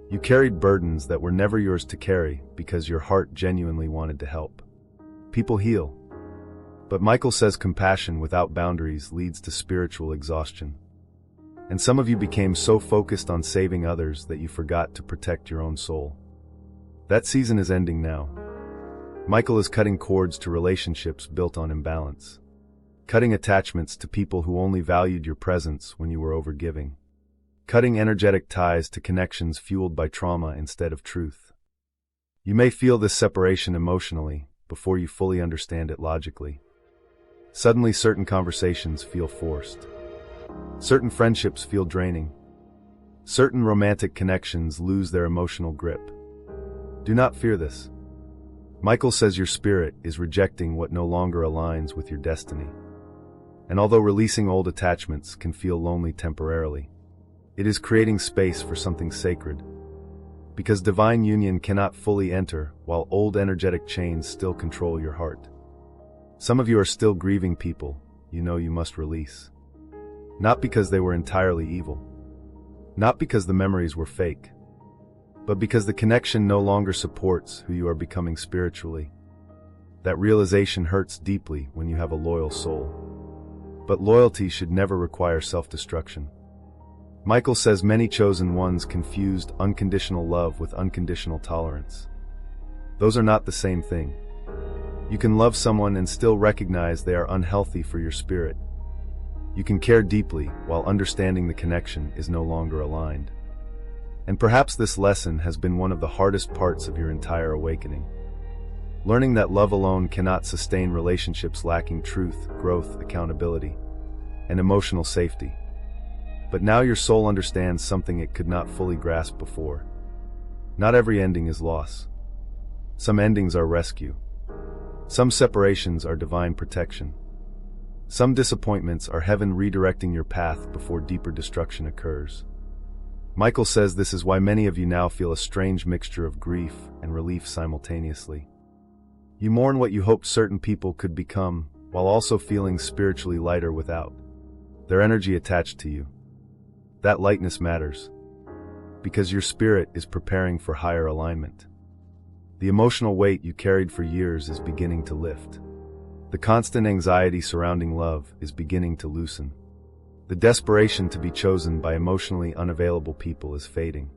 S1: You carried burdens that were never yours to carry because your heart genuinely wanted to help. People heal. But Michael says compassion without boundaries leads to spiritual exhaustion. And some of you became so focused on saving others that you forgot to protect your own soul. That season is ending now. Michael is cutting cords to relationships built on imbalance. Cutting attachments to people who only valued your presence when you were overgiving. Cutting energetic ties to connections fueled by trauma instead of truth. You may feel this separation emotionally before you fully understand it logically. Suddenly, certain conversations feel forced. Certain friendships feel draining. Certain romantic connections lose their emotional grip. Do not fear this. Michael says your spirit is rejecting what no longer aligns with your destiny. And although releasing old attachments can feel lonely temporarily, it is creating space for something sacred. Because divine union cannot fully enter while old energetic chains still control your heart. Some of you are still grieving people you know you must release. Not because they were entirely evil. Not because the memories were fake. But because the connection no longer supports who you are becoming spiritually. That realization hurts deeply when you have a loyal soul. But loyalty should never require self-destruction. Michael says many chosen ones confused unconditional love with unconditional tolerance. Those are not the same thing. You can love someone and still recognize they are unhealthy for your spirit. You can care deeply while understanding the connection is no longer aligned. And perhaps this lesson has been one of the hardest parts of your entire awakening. Learning that love alone cannot sustain relationships lacking truth, growth, accountability, and emotional safety. But now your soul understands something it could not fully grasp before. Not every ending is loss. Some endings are rescue. Some separations are divine protection. Some disappointments are heaven redirecting your path before deeper destruction occurs. Michael says this is why many of you now feel a strange mixture of grief and relief simultaneously. You mourn what you hoped certain people could become, while also feeling spiritually lighter without their energy attached to you. That lightness matters, because your spirit is preparing for higher alignment. The emotional weight you carried for years is beginning to lift. The constant anxiety surrounding love is beginning to loosen. The desperation to be chosen by emotionally unavailable people is fading.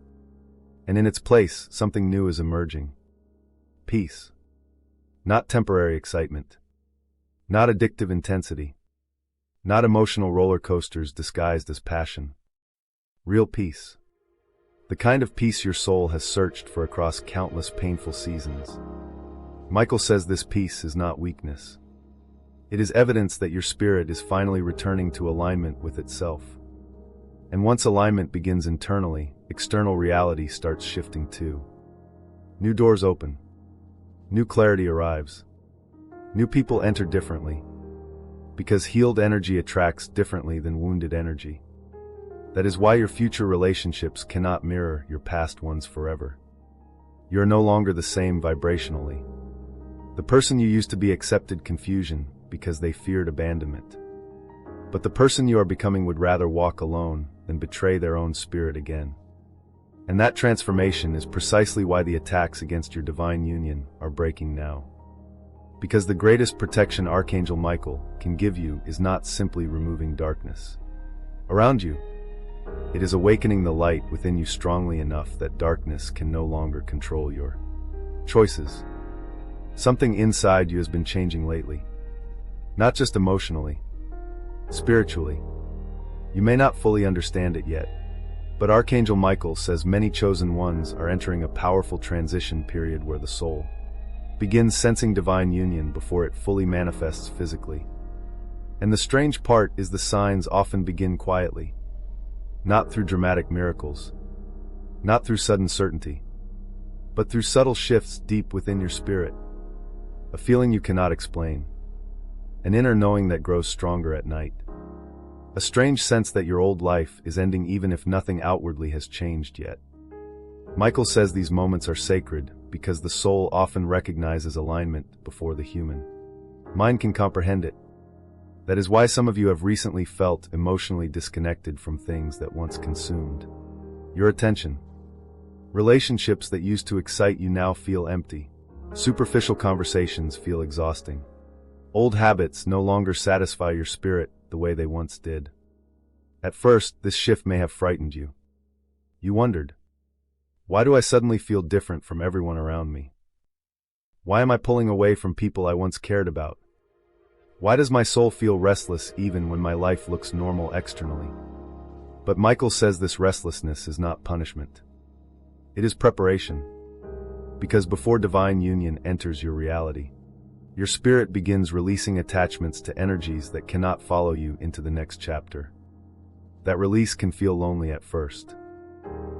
S1: And in its place, something new is emerging. Peace. Not temporary excitement. Not addictive intensity. Not emotional roller coasters disguised as passion. Real peace. The kind of peace your soul has searched for across countless painful seasons. Michael says this peace is not weakness. It is evidence that your spirit is finally returning to alignment with itself. And once alignment begins internally, external reality starts shifting too. New doors open. New clarity arrives. New people enter differently. Because healed energy attracts differently than wounded energy. That is why your future relationships cannot mirror your past ones forever. You are no longer the same vibrationally. The person you used to be accepted confusion because they feared abandonment. But the person you are becoming would rather walk alone than betray their own spirit again. And that transformation is precisely why the attacks against your divine union are breaking now. Because the greatest protection Archangel Michael can give you is not simply removing darkness around you. It is awakening the light within you strongly enough that darkness can no longer control your choices. Something inside you has been changing lately. Not just emotionally, spiritually. You may not fully understand it yet, but Archangel Michael says many chosen ones are entering a powerful transition period where the soul begins sensing divine union before it fully manifests physically. And the strange part is the signs often begin quietly, not through dramatic miracles, not through sudden certainty, but through subtle shifts deep within your spirit. A feeling you cannot explain. An inner knowing that grows stronger at night. A strange sense that your old life is ending even if nothing outwardly has changed yet. Michael says these moments are sacred because the soul often recognizes alignment before the human mind can comprehend it. That is why some of you have recently felt emotionally disconnected from things that once consumed your attention. Relationships that used to excite you now feel empty. Superficial conversations feel exhausting. Old habits no longer satisfy your spirit the way they once did. At first, this shift may have frightened you. You wondered, why do I suddenly feel different from everyone around me? Why am I pulling away from people I once cared about? Why does my soul feel restless even when my life looks normal externally? But Michael says this restlessness is not punishment. It is preparation. Because before divine union enters your reality, Your spirit begins releasing attachments to energies that cannot follow you into the next chapter. That release can feel lonely at first.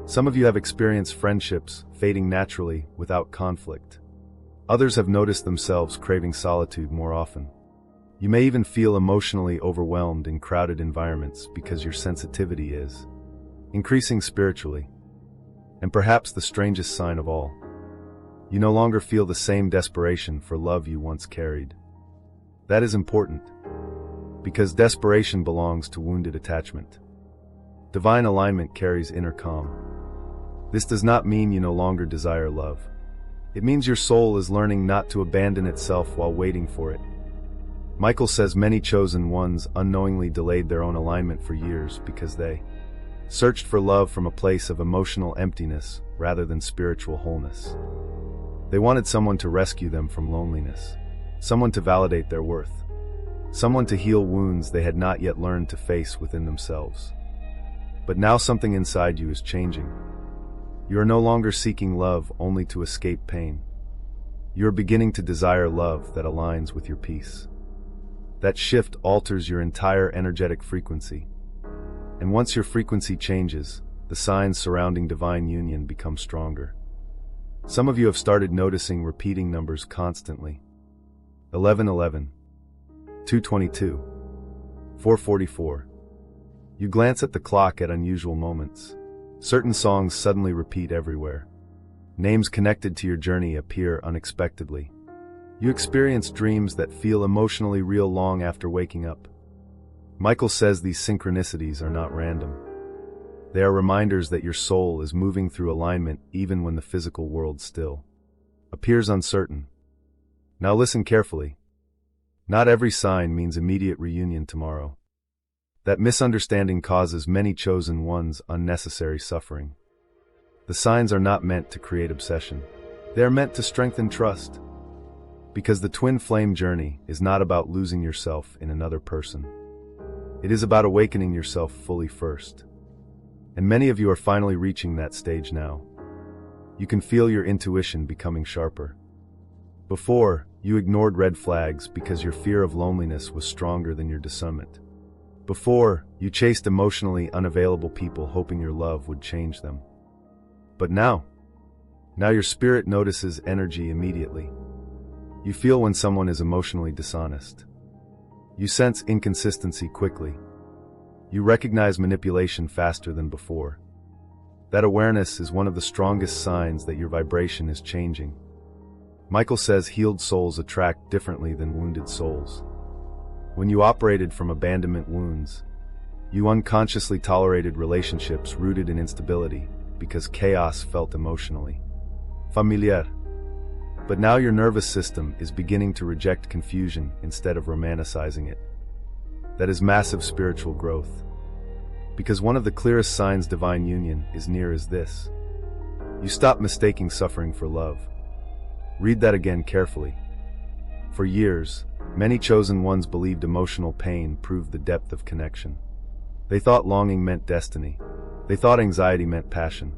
S1: Some of you have experienced friendships fading naturally without conflict. Others have noticed themselves craving solitude more often. You may even feel emotionally overwhelmed in crowded environments because your sensitivity is increasing spiritually. And perhaps the strangest sign of all, you no longer feel the same desperation for love you once carried. That is important, because desperation belongs to wounded attachment. Divine alignment carries inner calm. This does not mean you no longer desire love. It means your soul is learning not to abandon itself while waiting for it. Michael says many chosen ones unknowingly delayed their own alignment for years because they searched for love from a place of emotional emptiness rather than spiritual wholeness. They wanted someone to rescue them from loneliness, someone to validate their worth, someone to heal wounds they had not yet learned to face within themselves. But now something inside you is changing. You are no longer seeking love only to escape pain. You are beginning to desire love that aligns with your peace. That shift alters your entire energetic frequency. And once your frequency changes, the signs surrounding divine union become stronger. Some of you have started noticing repeating numbers constantly. 1111, 222, 444. You glance at the clock at unusual moments. Certain songs suddenly repeat everywhere. Names connected to your journey appear unexpectedly. You experience dreams that feel emotionally real long after waking up. Michael says these synchronicities are not random. They are reminders that your soul is moving through alignment even when the physical world still appears uncertain. Now listen carefully. Not every sign means immediate reunion tomorrow. That misunderstanding causes many chosen ones unnecessary suffering. The signs are not meant to create obsession. They are meant to strengthen trust. Because the twin flame journey is not about losing yourself in another person. It is about awakening yourself fully first. And many of you are finally reaching that stage now. You can feel your intuition becoming sharper. Before, you ignored red flags because your fear of loneliness was stronger than your discernment. Before, you chased emotionally unavailable people hoping your love would change them. But now your spirit notices energy immediately. You feel when someone is emotionally dishonest. You sense inconsistency quickly. You recognize manipulation faster than before. That awareness is one of the strongest signs that your vibration is changing. Michael says healed souls attract differently than wounded souls. When you operated from abandonment wounds, you unconsciously tolerated relationships rooted in instability because chaos felt emotionally familiar. But now your nervous system is beginning to reject confusion instead of romanticizing it. That is massive spiritual growth. Because one of the clearest signs divine union is near is this. You stop mistaking suffering for love. Read that again carefully. For years, many chosen ones believed emotional pain proved the depth of connection. They thought longing meant destiny. They thought anxiety meant passion.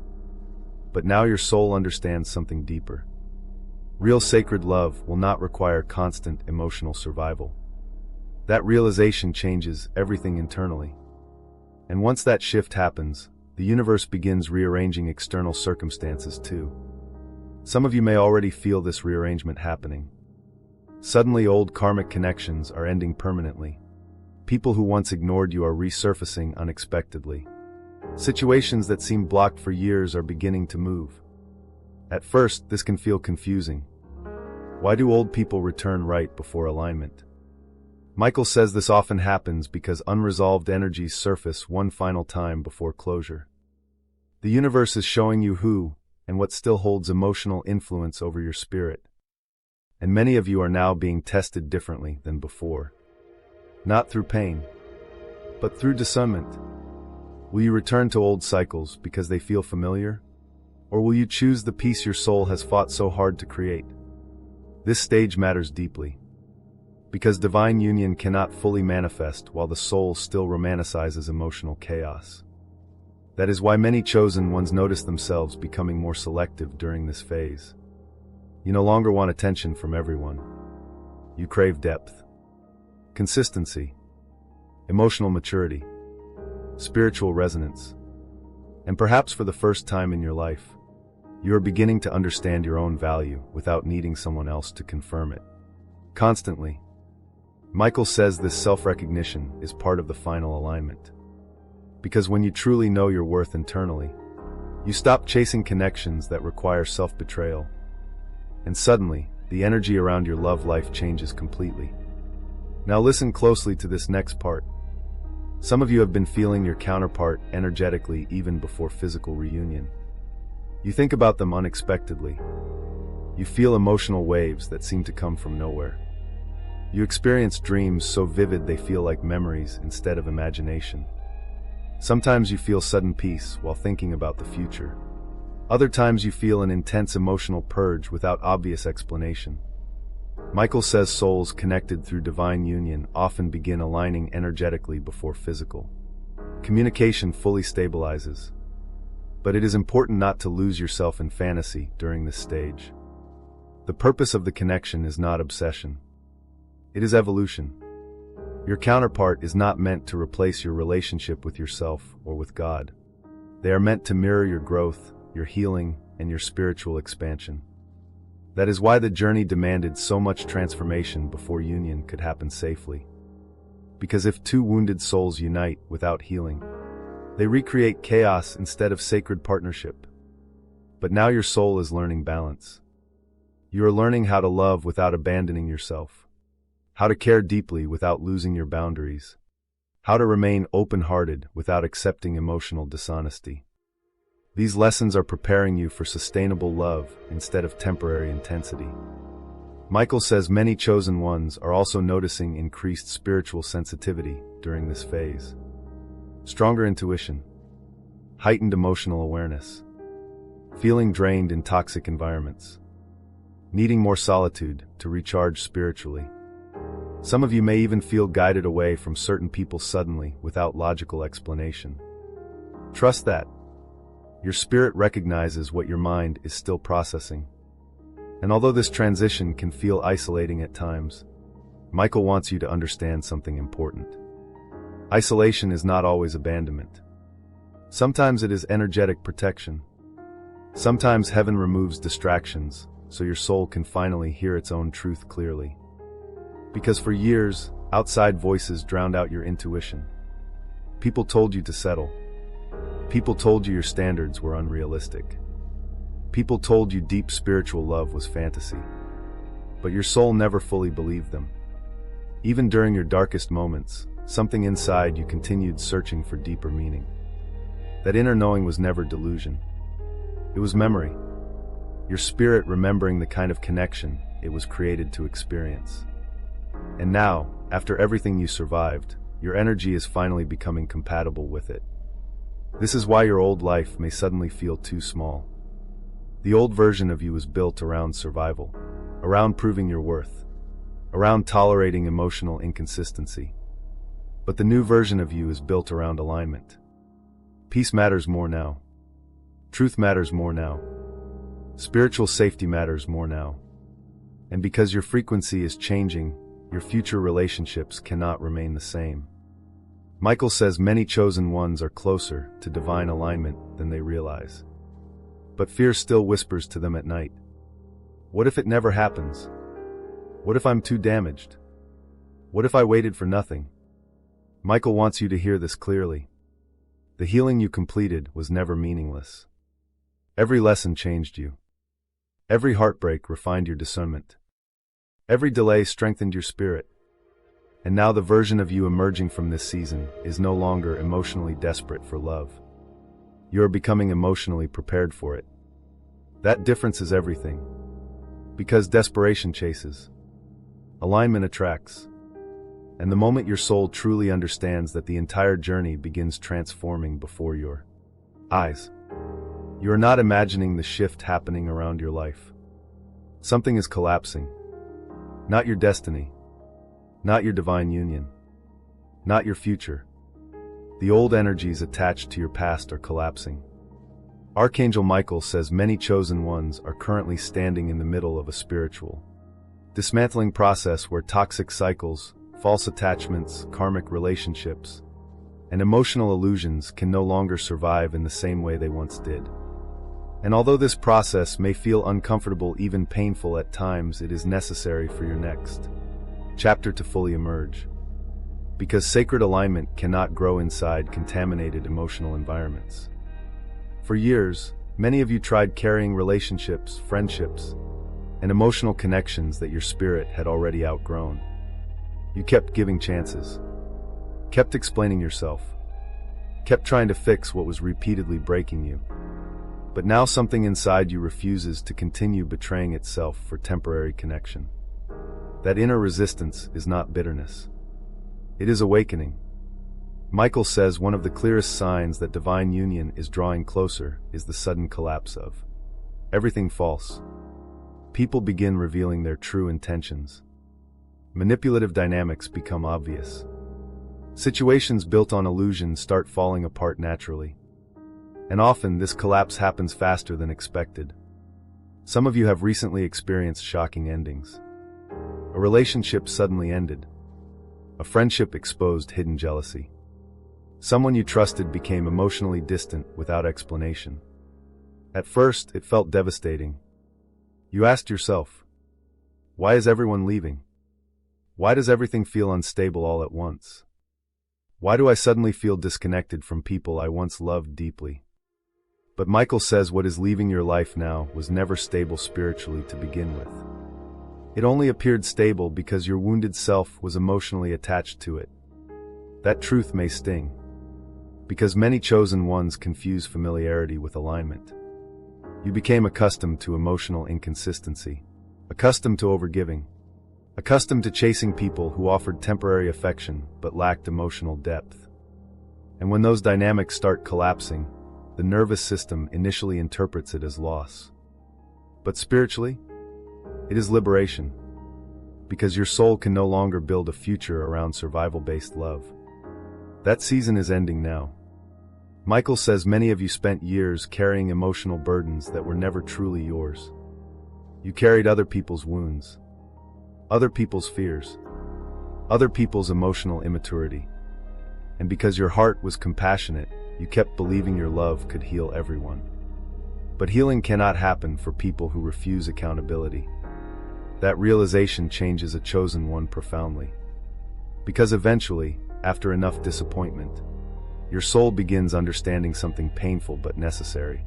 S1: But now your soul understands something deeper. Real sacred love will not require constant emotional survival. That realization changes everything internally. And once that shift happens, the universe begins rearranging external circumstances too. Some of you may already feel this rearrangement happening. Suddenly old karmic connections are ending permanently. People who once ignored you are resurfacing unexpectedly. Situations that seemed blocked for years are beginning to move. At first, this can feel confusing. Why do old people return right before alignment? Michael says this often happens because unresolved energies surface one final time before closure. The universe is showing you who and what still holds emotional influence over your spirit. And many of you are now being tested differently than before. Not through pain, but through discernment. Will you return to old cycles because they feel familiar? Or will you choose the peace your soul has fought so hard to create? This stage matters deeply. Because divine union cannot fully manifest while the soul still romanticizes emotional chaos. That is why many chosen ones notice themselves becoming more selective during this phase. You no longer want attention from everyone. You crave depth, consistency, emotional maturity, spiritual resonance. And perhaps for the first time in your life, you are beginning to understand your own value without needing someone else to confirm it. Constantly, Michael says this self-recognition is part of the final alignment. Because when you truly know your worth internally, you stop chasing connections that require self-betrayal. And suddenly, the energy around your love life changes completely. Now listen closely to this next part. Some of you have been feeling your counterpart energetically even before physical reunion. You think about them unexpectedly. You feel emotional waves that seem to come from nowhere. You experience dreams so vivid they feel like memories instead of imagination. Sometimes you feel sudden peace while thinking about the future. Other times you feel an intense emotional purge without obvious explanation. Michael says souls connected through divine union often begin aligning energetically before physical communication fully stabilizes. But it is important not to lose yourself in fantasy during this stage. The purpose of the connection is not obsession. It is evolution. Your counterpart is not meant to replace your relationship with yourself or with God. They are meant to mirror your growth, your healing, and your spiritual expansion. That is why the journey demanded so much transformation before union could happen safely. Because if two wounded souls unite without healing, they recreate chaos instead of sacred partnership. But now your soul is learning balance. You are learning how to love without abandoning yourself, how to care deeply without losing your boundaries, how to remain open-hearted without accepting emotional dishonesty. These lessons are preparing you for sustainable love instead of temporary intensity. Michael says many chosen ones are also noticing increased spiritual sensitivity during this phase. Stronger intuition, heightened emotional awareness, feeling drained in toxic environments, needing more solitude to recharge spiritually. Some of you may even feel guided away from certain people suddenly without logical explanation. Trust that. Your spirit recognizes what your mind is still processing. And although this transition can feel isolating at times, Michael wants you to understand something important. Isolation is not always abandonment. Sometimes it is energetic protection. Sometimes heaven removes distractions so your soul can finally hear its own truth clearly. Because for years, outside voices drowned out your intuition. People told you to settle. People told you your standards were unrealistic. People told you deep spiritual love was fantasy. But your soul never fully believed them. Even during your darkest moments, something inside you continued searching for deeper meaning. That inner knowing was never delusion. It was memory. Your spirit remembering the kind of connection it was created to experience. And now, after everything you survived, your energy is finally becoming compatible with it. This is why your old life may suddenly feel too small. The old version of you was built around survival, around proving your worth, around tolerating emotional inconsistency. But the new version of you is built around alignment. Peace matters more now. Truth matters more now. Spiritual safety matters more now. And because your frequency is changing, your future relationships cannot remain the same. Michael says many chosen ones are closer to divine alignment than they realize. But fear still whispers to them at night. What if it never happens? What if I'm too damaged? What if I waited for nothing? Michael wants you to hear this clearly. The healing you completed was never meaningless. Every lesson changed you. Every heartbreak refined your discernment. Every delay strengthened your spirit. And now the version of you emerging from this season is no longer emotionally desperate for love. You are becoming emotionally prepared for it. That difference is everything. Because desperation chases. Alignment attracts. And the moment your soul truly understands that the entire journey begins transforming before your eyes, you are not imagining the shift happening around your life. Something is collapsing. Not your destiny. Not your divine union. Not your future. The old energies attached to your past are collapsing. Archangel Michael says many chosen ones are currently standing in the middle of a spiritual dismantling process where toxic cycles, false attachments, karmic relationships, and emotional illusions can no longer survive in the same way they once did. And although this process may feel uncomfortable, even painful at times, it is necessary for your next chapter to fully emerge. Because sacred alignment cannot grow inside contaminated emotional environments. For years, many of you tried carrying relationships, friendships, and emotional connections that your spirit had already outgrown. You kept giving chances, kept explaining yourself, kept trying to fix what was repeatedly breaking you. But now something inside you refuses to continue betraying itself for temporary connection. That inner resistance is not bitterness. It is awakening. Michael says one of the clearest signs that divine union is drawing closer is the sudden collapse of everything false. People begin revealing their true intentions. Manipulative dynamics become obvious. Situations built on illusion start falling apart naturally. And often this collapse happens faster than expected. Some of you have recently experienced shocking endings. A relationship suddenly ended. A friendship exposed hidden jealousy. Someone you trusted became emotionally distant without explanation. At first, it felt devastating. You asked yourself, why is everyone leaving? Why does everything feel unstable all at once? Why do I suddenly feel disconnected from people I once loved deeply? But Michael says what is leaving your life now was never stable spiritually to begin with. It only appeared stable because your wounded self was emotionally attached to it. That truth may sting, because many chosen ones confuse familiarity with alignment. You became accustomed to emotional inconsistency, accustomed to overgiving, accustomed to chasing people who offered temporary affection but lacked emotional depth. And when those dynamics start collapsing, the nervous system initially interprets it as loss. But spiritually, it is liberation, because your soul can no longer build a future around survival-based love. That season is ending now. Michael says many of you spent years carrying emotional burdens that were never truly yours. You carried other people's wounds, other people's fears, other people's emotional immaturity. And because your heart was compassionate, you kept believing your love could heal everyone. But healing cannot happen for people who refuse accountability. That realization changes a chosen one profoundly. Because eventually, after enough disappointment, your soul begins understanding something painful but necessary.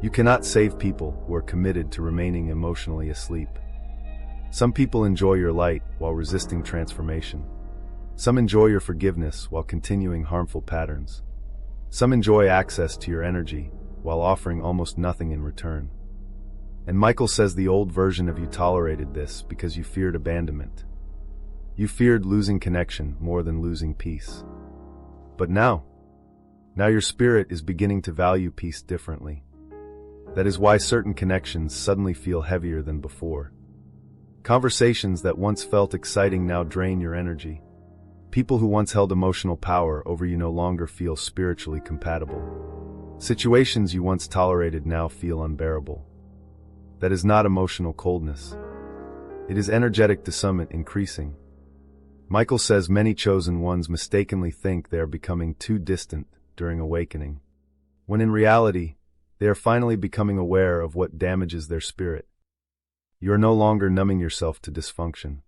S1: You cannot save people who are committed to remaining emotionally asleep. Some people enjoy your light while resisting transformation. Some enjoy your forgiveness while continuing harmful patterns. Some enjoy access to your energy while offering almost nothing in return. And Michael says the old version of you tolerated this because you feared abandonment. You feared losing connection more than losing peace. But now your spirit is beginning to value peace differently. That is why certain connections suddenly feel heavier than before. Conversations that once felt exciting now drain your energy. People who once held emotional power over you no longer feel spiritually compatible. Situations you once tolerated now feel unbearable. That is not emotional coldness. It is energetic dissonance increasing. Michael says many chosen ones mistakenly think they are becoming too distant during awakening, when in reality, they are finally becoming aware of what damages their spirit. You are no longer numbing yourself to dysfunction.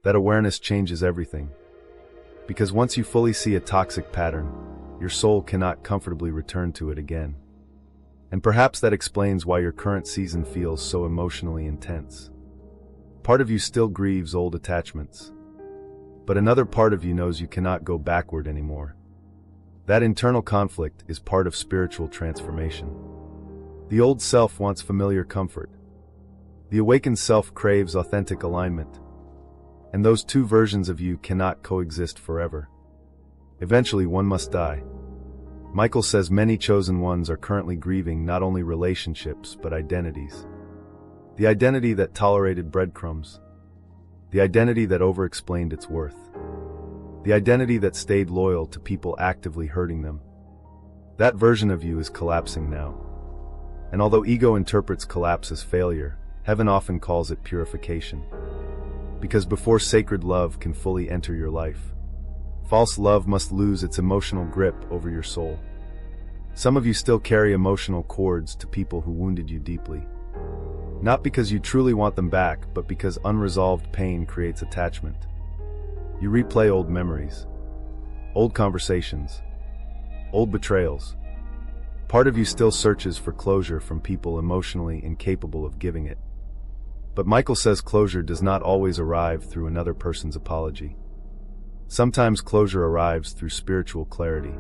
S1: That awareness changes everything. Because once you fully see a toxic pattern, your soul cannot comfortably return to it again. And perhaps that explains why your current season feels so emotionally intense. Part of you still grieves old attachments, but another part of you knows you cannot go backward anymore. That internal conflict is part of spiritual transformation. The old self wants familiar comfort. The awakened self craves authentic alignment. And those two versions of you cannot coexist forever. Eventually, one must die. Michael says many chosen ones are currently grieving not only relationships but identities. The identity that tolerated breadcrumbs. The identity that overexplained its worth. The identity that stayed loyal to people actively hurting them. That version of you is collapsing now. And although ego interprets collapse as failure, Heaven often calls it purification. Because before sacred love can fully enter your life, false love must lose its emotional grip over your soul. Some of you still carry emotional cords to people who wounded you deeply. Not because you truly want them back, but because unresolved pain creates attachment. You replay old memories, old conversations, old betrayals. Part of you still searches for closure from people emotionally incapable of giving it. But Michael says closure does not always arrive through another person's apology. Sometimes closure arrives through spiritual clarity.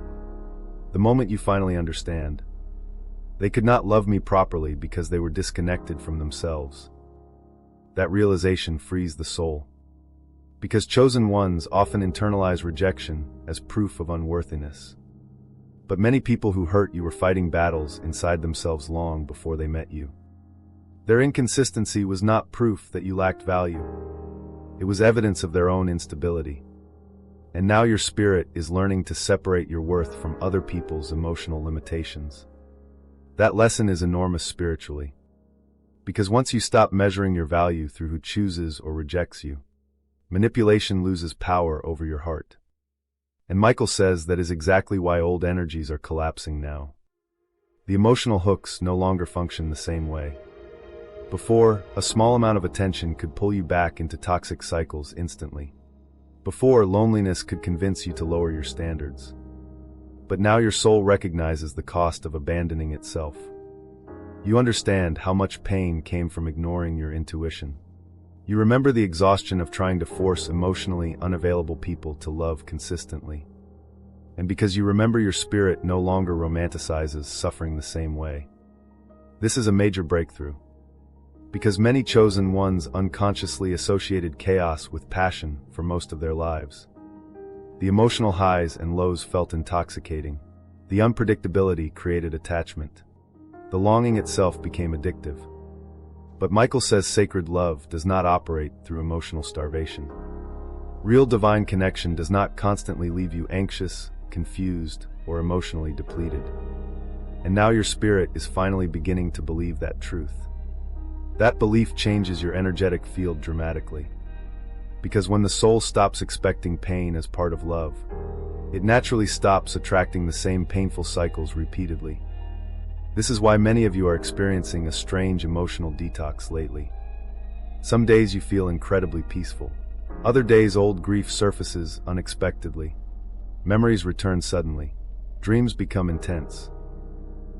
S1: The moment you finally understand, they could not love me properly because they were disconnected from themselves. That realization frees the soul. Because chosen ones often internalize rejection as proof of unworthiness. But many people who hurt you were fighting battles inside themselves long before they met you. Their inconsistency was not proof that you lacked value. It was evidence of their own instability. And now your spirit is learning to separate your worth from other people's emotional limitations. That lesson is enormous spiritually. Because once you stop measuring your value through who chooses or rejects you, manipulation loses power over your heart. And Michael says that is exactly why old energies are collapsing now. The emotional hooks no longer function the same way. Before, a small amount of attention could pull you back into toxic cycles instantly. Before, loneliness could convince you to lower your standards. But now your soul recognizes the cost of abandoning itself. You understand how much pain came from ignoring your intuition. You remember the exhaustion of trying to force emotionally unavailable people to love consistently. And because you remember your spirit no longer romanticizes suffering the same way. This is a major breakthrough. Because many chosen ones unconsciously associated chaos with passion for most of their lives. The emotional highs and lows felt intoxicating. The unpredictability created attachment. The longing itself became addictive. But Michael says sacred love does not operate through emotional starvation. Real divine connection does not constantly leave you anxious, confused, or emotionally depleted. And now your spirit is finally beginning to believe that truth. That belief changes your energetic field dramatically. Because when the soul stops expecting pain as part of love, it naturally stops attracting the same painful cycles repeatedly. This is why many of you are experiencing a strange emotional detox lately. Some days you feel incredibly peaceful. Other days old grief surfaces unexpectedly. Memories return suddenly. Dreams become intense.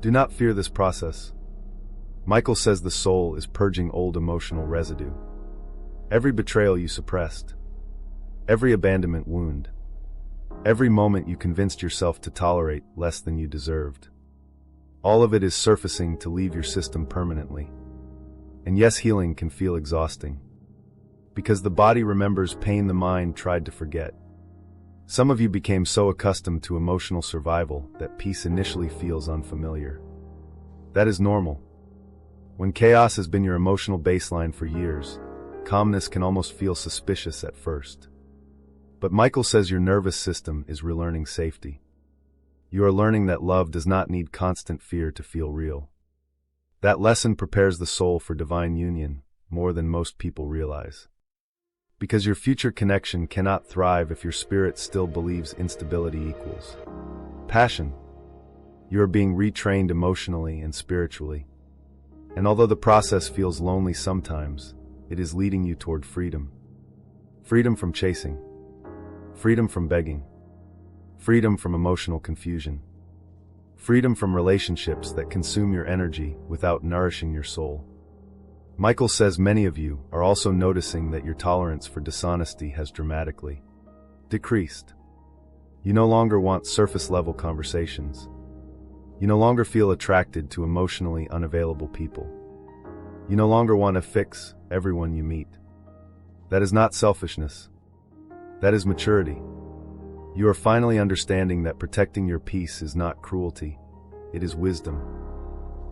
S1: Do not fear this process. Michael says the soul is purging old emotional residue. Every betrayal you suppressed, every abandonment wound, every moment you convinced yourself to tolerate less than you deserved. All of it is surfacing to leave your system permanently. And yes, healing can feel exhausting. Because the body remembers pain the mind tried to forget. Some of you became so accustomed to emotional survival that peace initially feels unfamiliar. That is normal. When chaos has been your emotional baseline for years, calmness can almost feel suspicious at first. But Michael says your nervous system is relearning safety. You are learning that love does not need constant fear to feel real. That lesson prepares the soul for divine union more than most people realize. Because your future connection cannot thrive if your spirit still believes instability equals passion. You are being retrained emotionally and spiritually. And although the process feels lonely sometimes, it is leading you toward freedom. Freedom from chasing. Freedom from begging. Freedom from emotional confusion. Freedom from relationships that consume your energy without nourishing your soul. Michael says many of you are also noticing that your tolerance for dishonesty has dramatically decreased. You no longer want surface-level conversations. You no longer feel attracted to emotionally unavailable people. You no longer want to fix everyone you meet. That is not selfishness. That is maturity. You are finally understanding that protecting your peace is not cruelty, it is wisdom.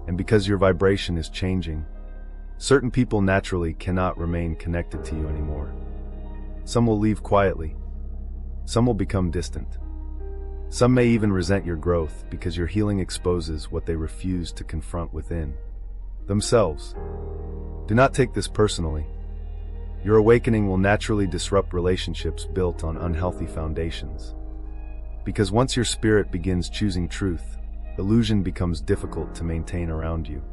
S1: And because your vibration is changing, certain people naturally cannot remain connected to you anymore. Some will leave quietly. Some will become distant. Some may even resent your growth because your healing exposes what they refuse to confront within themselves. Do not take this personally. Your awakening will naturally disrupt relationships built on unhealthy foundations. Because once your spirit begins choosing truth, illusion becomes difficult to maintain around you.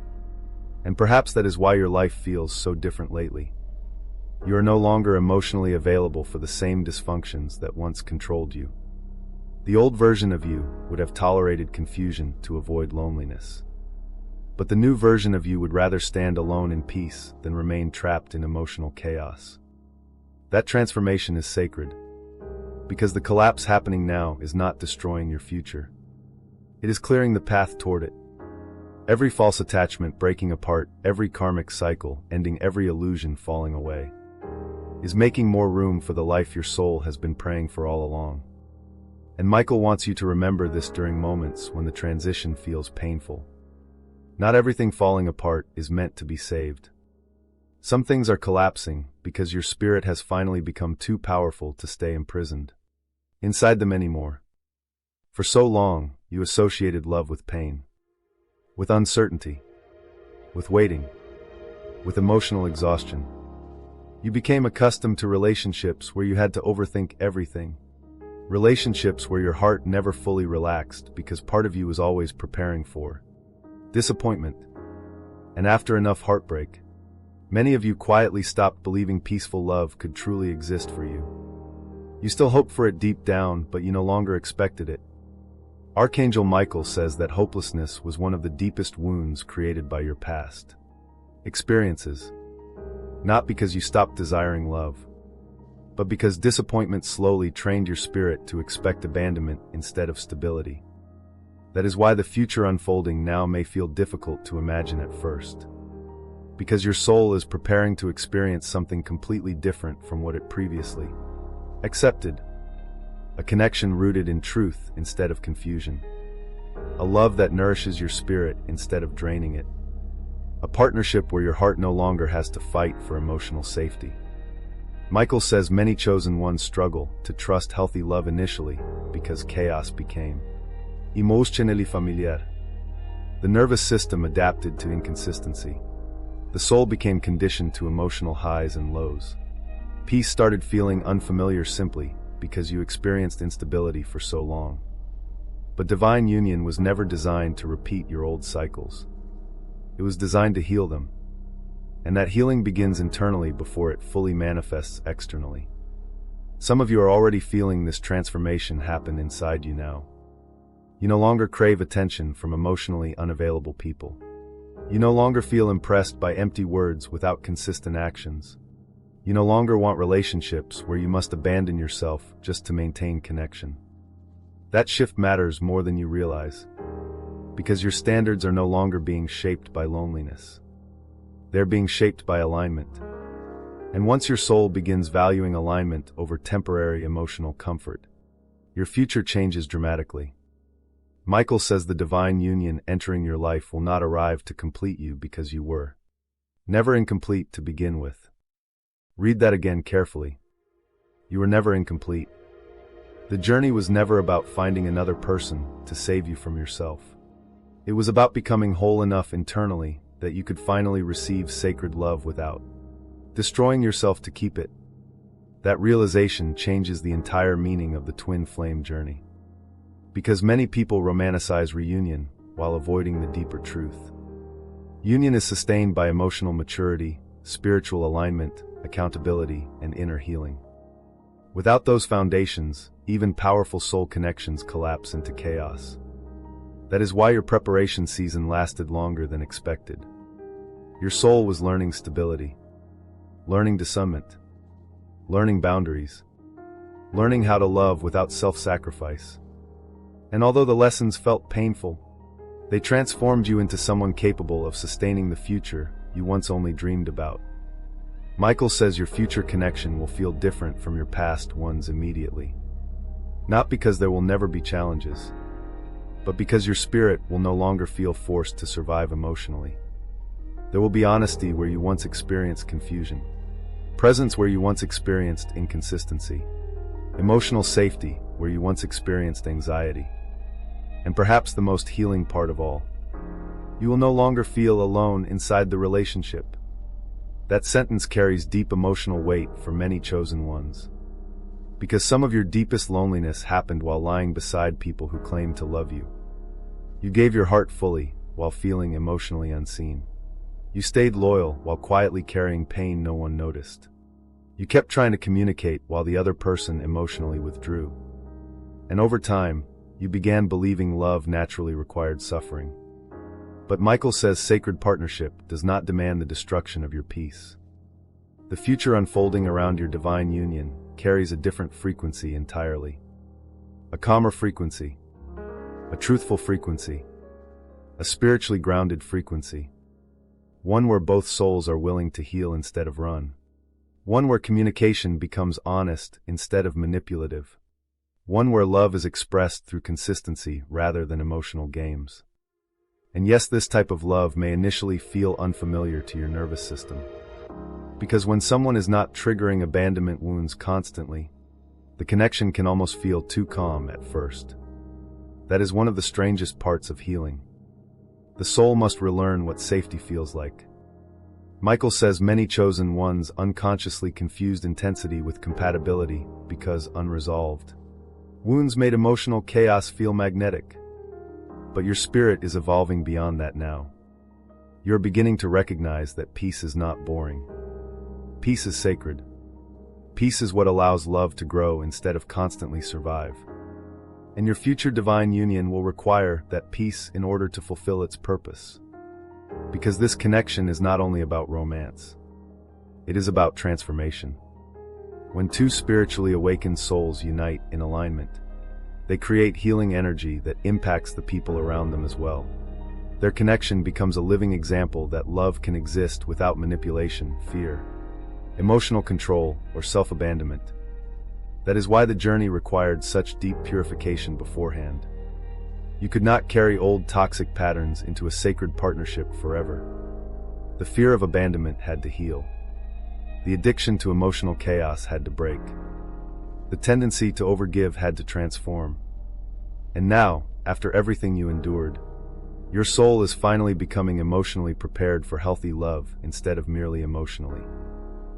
S1: And perhaps that is why your life feels so different lately. You are no longer emotionally available for the same dysfunctions that once controlled you. The old version of you would have tolerated confusion to avoid loneliness. But the new version of you would rather stand alone in peace than remain trapped in emotional chaos. That transformation is sacred, because the collapse happening now is not destroying your future. It is clearing the path toward it. Every false attachment breaking apart, every karmic cycle ending, every illusion falling away, is making more room for the life your soul has been praying for all along. And Michael wants you to remember this during moments when the transition feels painful. Not everything falling apart is meant to be saved. Some things are collapsing because your spirit has finally become too powerful to stay imprisoned inside them anymore. For so long, you associated love with pain, with uncertainty, with waiting, with emotional exhaustion. You became accustomed to relationships where you had to overthink everything. Relationships where your heart never fully relaxed because part of you was always preparing for disappointment. And after enough heartbreak, many of you quietly stopped believing peaceful love could truly exist for you. You still hoped for it deep down, but you no longer expected it. Archangel Michael says that hopelessness was one of the deepest wounds created by your past experiences. Not because you stopped desiring love, but because disappointment slowly trained your spirit to expect abandonment instead of stability. That is why the future unfolding now may feel difficult to imagine at first. Because your soul is preparing to experience something completely different from what it previously accepted. A connection rooted in truth instead of confusion. A love that nourishes your spirit instead of draining it. A partnership where your heart no longer has to fight for emotional safety. Michael says many chosen ones struggle to trust healthy love initially because chaos became emotionally familiar. The nervous system adapted to inconsistency. The soul became conditioned to emotional highs and lows. Peace started feeling unfamiliar simply because you experienced instability for so long. But divine union was never designed to repeat your old cycles. It was designed to heal them. And that healing begins internally before it fully manifests externally. Some of you are already feeling this transformation happen inside you now. You no longer crave attention from emotionally unavailable people. You no longer feel impressed by empty words without consistent actions. You no longer want relationships where you must abandon yourself just to maintain connection. That shift matters more than you realize, because your standards are no longer being shaped by loneliness. They're being shaped by alignment. And once your soul begins valuing alignment over temporary emotional comfort, your future changes dramatically. Michael says the divine union entering your life will not arrive to complete you because you were never incomplete to begin with. Read that again carefully. You were never incomplete. The journey was never about finding another person to save you from yourself. It was about becoming whole enough internally that you could finally receive sacred love without destroying yourself to keep it. That realization changes the entire meaning of the twin flame journey. Because many people romanticize reunion while avoiding the deeper truth. Union is sustained by emotional maturity, spiritual alignment, accountability, and inner healing. Without those foundations, even powerful soul connections collapse into chaos. That is why your preparation season lasted longer than expected. Your soul was learning stability, learning discernment, learning boundaries, learning how to love without self-sacrifice. And although the lessons felt painful, they transformed you into someone capable of sustaining the future you once only dreamed about. Michael says your future connection will feel different from your past ones immediately. Not because there will never be challenges, but because your spirit will no longer feel forced to survive emotionally. There will be honesty where you once experienced confusion, presence where you once experienced inconsistency, emotional safety where you once experienced anxiety. And perhaps the most healing part of all, you will no longer feel alone inside the relationship. That sentence carries deep emotional weight for many chosen ones. Because some of your deepest loneliness happened while lying beside people who claimed to love you. You gave your heart fully while feeling emotionally unseen. You stayed loyal while quietly carrying pain no one noticed. You kept trying to communicate while the other person emotionally withdrew. And over time, you began believing love naturally required suffering. But Michael says sacred partnership does not demand the destruction of your peace. The future unfolding around your divine union carries a different frequency entirely. A calmer frequency. A truthful frequency. A spiritually grounded frequency. One where both souls are willing to heal instead of run. One where communication becomes honest instead of manipulative. One where love is expressed through consistency rather than emotional games. And yes, this type of love may initially feel unfamiliar to your nervous system. Because when someone is not triggering abandonment wounds constantly, the connection can almost feel too calm at first. That is one of the strangest parts of healing. The soul must relearn what safety feels like. Michael says many chosen ones unconsciously confused intensity with compatibility because unresolved. Wounds made emotional chaos feel magnetic. But your spirit is evolving beyond that now. You're beginning to recognize that peace is not boring. Peace is sacred. Peace is what allows love to grow instead of constantly survive. And your future divine union will require that peace in order to fulfill its purpose. Because this connection is not only about romance. It is about transformation. When two spiritually awakened souls unite in alignment, they create healing energy that impacts the people around them as well. Their connection becomes a living example that love can exist without manipulation, fear, emotional control, or self-abandonment. That is why the journey required such deep purification beforehand. You could not carry old toxic patterns into a sacred partnership forever. The fear of abandonment had to heal. The addiction to emotional chaos had to break. The tendency to overgive had to transform. And now, after everything you endured, your soul is finally becoming emotionally prepared for healthy love instead of merely emotionally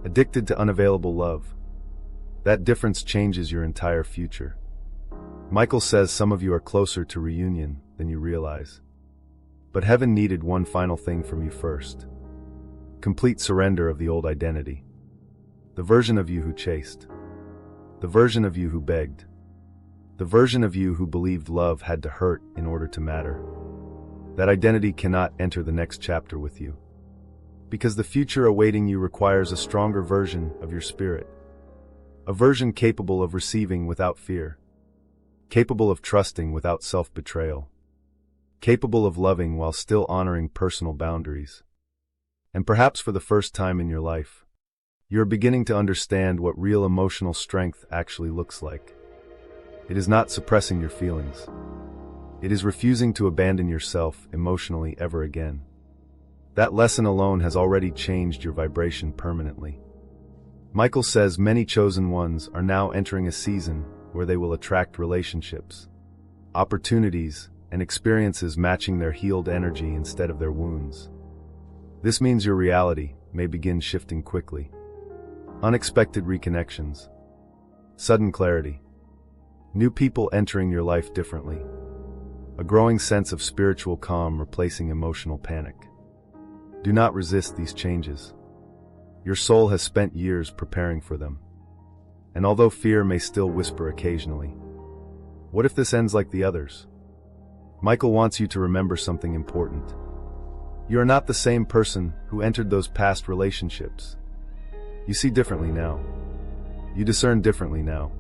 S1: addicted to unavailable love. That difference changes your entire future. Michael says some of you are closer to reunion than you realize. But heaven needed one final thing from you first. Complete surrender of the old identity. The version of you who chased. The version of you who begged. The version of you who believed love had to hurt in order to matter. That identity cannot enter the next chapter with you. Because the future awaiting you requires a stronger version of your spirit. A version capable of receiving without fear. Capable of trusting without self-betrayal. Capable of loving while still honoring personal boundaries. And perhaps for the first time in your life, you're beginning to understand what real emotional strength actually looks like. It is not suppressing your feelings. It is refusing to abandon yourself emotionally ever again. That lesson alone has already changed your vibration permanently. Michael says many chosen ones are now entering a season where they will attract relationships, opportunities, and experiences matching their healed energy instead of their wounds. This means your reality may begin shifting quickly. Unexpected reconnections, sudden clarity, new people entering your life differently, a growing sense of spiritual calm replacing emotional panic. Do not resist these changes. Your soul has spent years preparing for them. And although fear may still whisper occasionally, what if this ends like the others? Michael wants you to remember something important. You are not the same person who entered those past relationships. You see differently now. You discern differently now.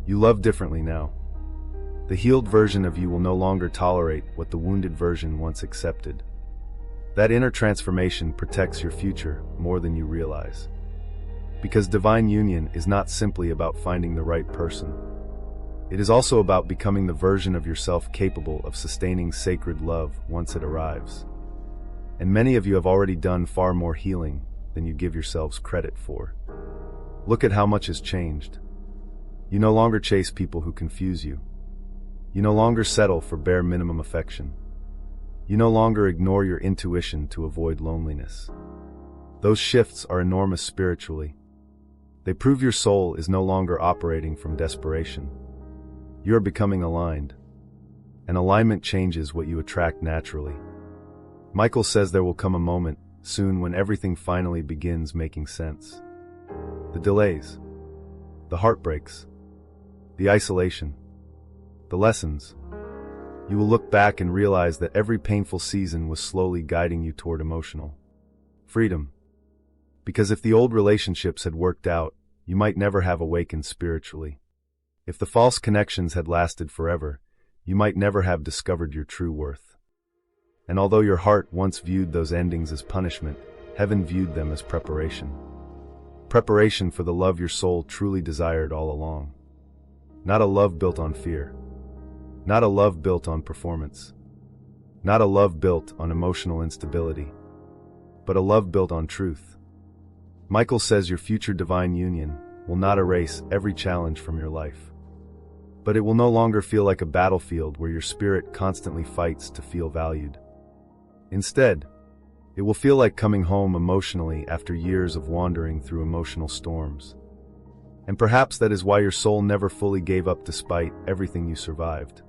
S1: You love differently now. The healed version of you will no longer tolerate what the wounded version once accepted. That inner transformation protects your future more than you realize. Because divine union is not simply about finding the right person. It is also about becoming the version of yourself capable of sustaining sacred love once it arrives. And many of you have already done far more healing than you give yourselves credit for. Look at how much has changed. You no longer chase people who confuse you. You no longer settle for bare minimum affection. You no longer ignore your intuition to avoid loneliness. Those shifts are enormous spiritually. They prove your soul is no longer operating from desperation. You are becoming aligned. And alignment changes what you attract naturally. Michael says there will come a moment soon when everything finally begins making sense. The delays, the heartbreaks, the isolation, the lessons. You will look back and realize that every painful season was slowly guiding you toward emotional freedom. Because if the old relationships had worked out, you might never have awakened spiritually. If the false connections had lasted forever, you might never have discovered your true worth. And although your heart once viewed those endings as punishment, heaven viewed them as preparation. Preparation for the love your soul truly desired all along. Not a love built on fear. Not a love built on performance. Not a love built on emotional instability. But a love built on truth. Michael says your future divine union will not erase every challenge from your life. But it will no longer feel like a battlefield where your spirit constantly fights to feel valued. Instead, it will feel like coming home emotionally after years of wandering through emotional storms. And perhaps that is why your soul never fully gave up despite everything you survived.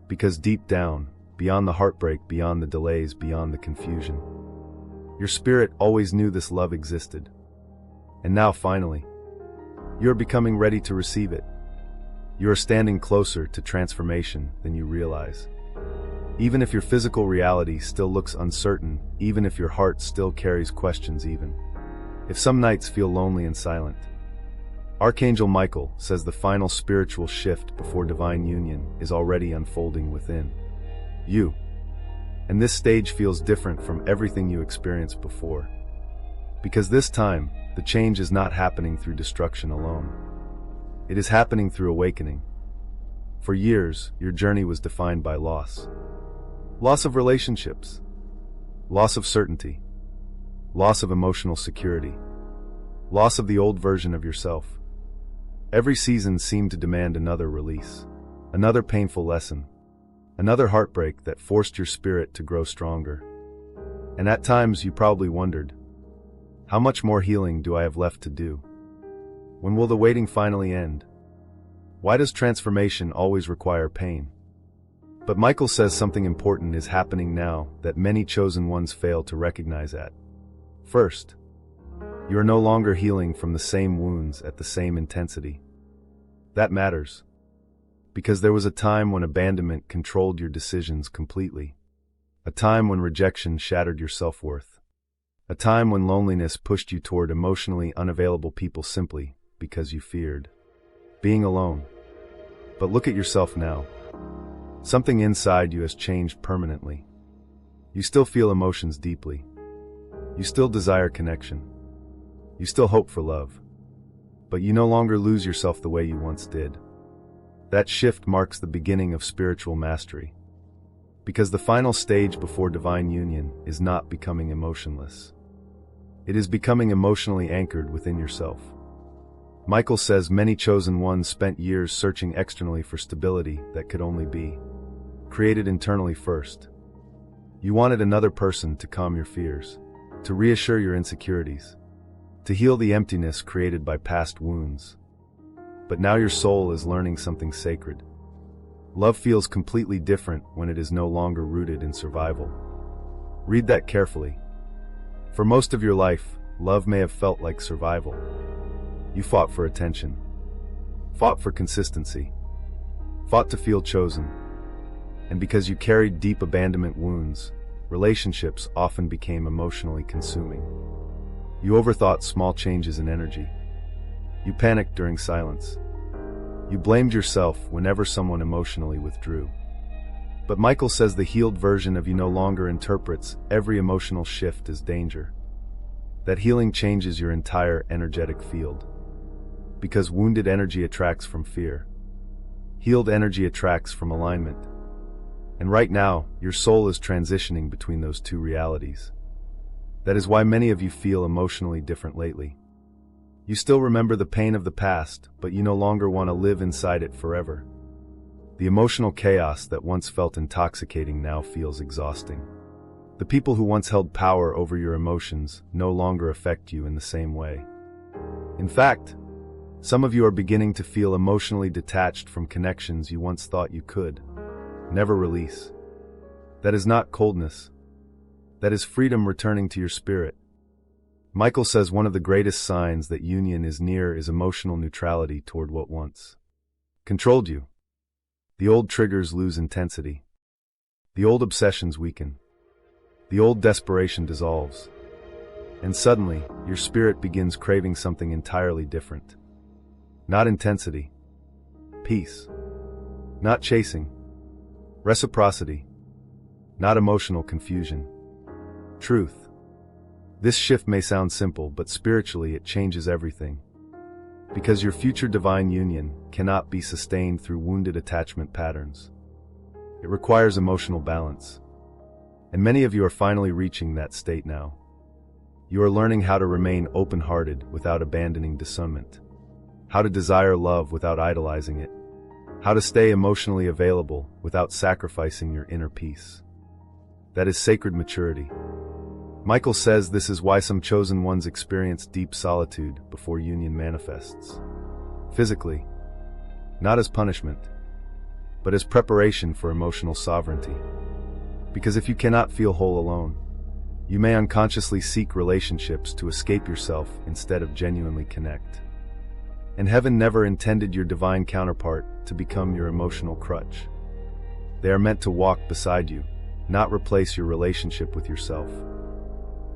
S1: Because deep down, beyond the heartbreak, beyond the delays, beyond the confusion, your spirit always knew this love existed. And now finally, you are becoming ready to receive it. You are standing closer to transformation than you realize. Even if your physical reality still looks uncertain, even if your heart still carries questions, even if some nights feel lonely and silent, Archangel Michael says the final spiritual shift before divine union is already unfolding within you. And this stage feels different from everything you experienced before. Because this time, the change is not happening through destruction alone. It is happening through awakening. For years, your journey was defined by loss. Loss of relationships. Loss of certainty. Loss of emotional security. Loss of the old version of yourself. Every season seemed to demand another release. Another painful lesson. Another heartbreak that forced your spirit to grow stronger. And at times you probably wondered, how much more healing do I have left to do? When will the waiting finally end? Why does transformation always require pain? But Michael says something important is happening now that many chosen ones fail to recognize at first. You are no longer healing from the same wounds at the same intensity. That matters. Because there was a time when abandonment controlled your decisions completely. A time when rejection shattered your self-worth. A time when loneliness pushed you toward emotionally unavailable people simply because you feared being alone. But look at yourself now. Something inside you has changed permanently. You still feel emotions deeply. You still desire connection. You still hope for love. But you no longer lose yourself the way you once did. That shift marks the beginning of spiritual mastery. Because the final stage before divine union is not becoming emotionless. It is becoming emotionally anchored within yourself. Michael says many chosen ones spent years searching externally for stability that could only be created internally first. You wanted another person to calm your fears, to reassure your insecurities, to heal the emptiness created by past wounds. But now your soul is learning something sacred. Love feels completely different when it is no longer rooted in survival. Read that carefully. For most of your life, love may have felt like survival. You fought for attention, fought for consistency, fought to feel chosen. And because you carried deep abandonment wounds, relationships often became emotionally consuming. You overthought small changes in energy. You panicked during silence. You blamed yourself whenever someone emotionally withdrew. But Michael says the healed version of you no longer interprets every emotional shift as danger. That healing changes your entire energetic field. Because wounded energy attracts from fear. Healed energy attracts from alignment. And right now, your soul is transitioning between those two realities. That is why many of you feel emotionally different lately. You still remember the pain of the past, but you no longer want to live inside it forever. The emotional chaos that once felt intoxicating now feels exhausting. The people who once held power over your emotions no longer affect you in the same way. In fact, some of you are beginning to feel emotionally detached from connections you once thought you could never release. That is not coldness. That is freedom returning to your spirit. Michael says one of the greatest signs that union is near is emotional neutrality toward what once controlled you. The old triggers lose intensity. The old obsessions weaken. The old desperation dissolves. And suddenly, your spirit begins craving something entirely different. Not intensity. Peace. Not chasing. Reciprocity. Not emotional confusion. Truth. This shift may sound simple, but spiritually it changes everything. Because your future divine union cannot be sustained through wounded attachment patterns. It requires emotional balance. And many of you are finally reaching that state now. You are learning how to remain open-hearted without abandoning discernment. How to desire love without idolizing it. How to stay emotionally available without sacrificing your inner peace. That is sacred maturity. Michael says this is why some chosen ones experience deep solitude before union manifests. Physically, not as punishment, but as preparation for emotional sovereignty. Because if you cannot feel whole alone, you may unconsciously seek relationships to escape yourself instead of genuinely connect. And heaven never intended your divine counterpart to become your emotional crutch. They are meant to walk beside you, not replace your relationship with yourself.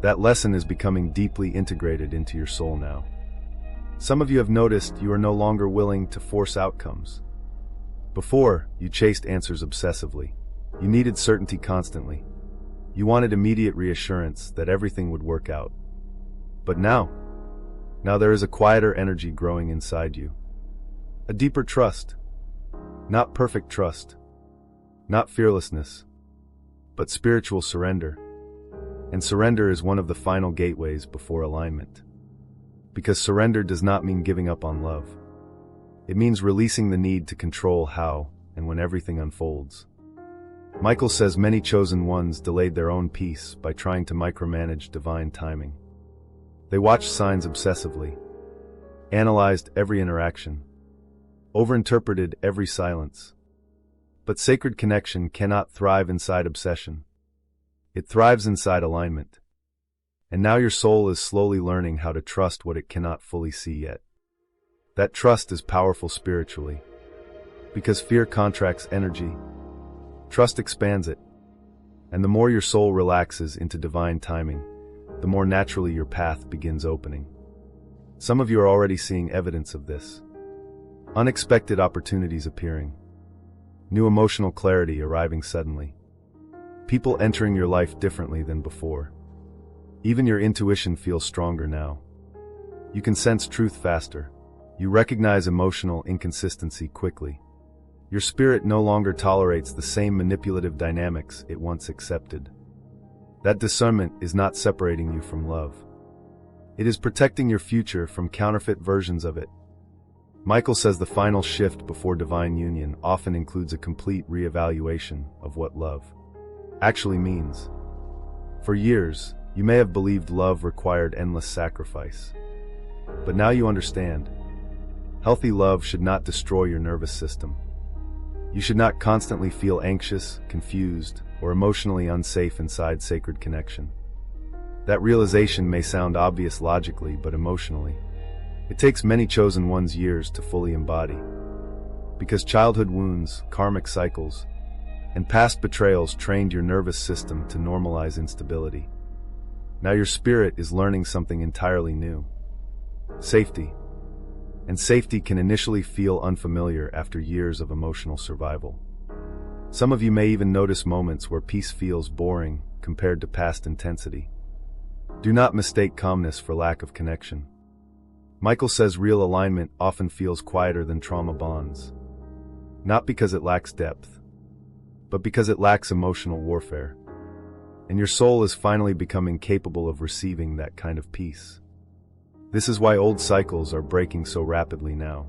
S1: That lesson is becoming deeply integrated into your soul now. Some of you have noticed you are no longer willing to force outcomes. Before, you chased answers obsessively. You needed certainty constantly. You wanted immediate reassurance that everything would work out. But now there is a quieter energy growing inside you. A deeper trust. Not perfect trust. Not fearlessness. But spiritual surrender. And surrender is one of the final gateways before alignment. Because surrender does not mean giving up on love. It means releasing the need to control how and when everything unfolds. Michael says many chosen ones delayed their own peace by trying to micromanage divine timing. They watched signs obsessively, analyzed every interaction, overinterpreted every silence. But sacred connection cannot thrive inside obsession. It thrives inside alignment. And now your soul is slowly learning how to trust what it cannot fully see yet. That trust is powerful spiritually. Because fear contracts energy, trust expands it. And the more your soul relaxes into divine timing, the more naturally your path begins opening. Some of you are already seeing evidence of this. Unexpected opportunities appearing. New emotional clarity arriving suddenly. People entering your life differently than before. Even your intuition feels stronger now. You can sense truth faster. You recognize emotional inconsistency quickly. Your spirit no longer tolerates the same manipulative dynamics it once accepted. That discernment is not separating you from love. It is protecting your future from counterfeit versions of it. Michael says the final shift before divine union often includes a complete reevaluation of what love actually means. For years, you may have believed love required endless sacrifice. But now you understand. Healthy love should not destroy your nervous system. You should not constantly feel anxious, confused, or emotionally unsafe inside sacred connection. That realization may sound obvious logically, but emotionally, it takes many chosen ones years to fully embody. Because childhood wounds, karmic cycles, and past betrayals trained your nervous system to normalize instability. Now your spirit is learning something entirely new. Safety. And safety can initially feel unfamiliar after years of emotional survival. Some of you may even notice moments where peace feels boring compared to past intensity. Do not mistake calmness for lack of connection. Michael says real alignment often feels quieter than trauma bonds. Not because it lacks depth, but because it lacks emotional warfare. And your soul is finally becoming capable of receiving that kind of peace. This is why old cycles are breaking so rapidly now.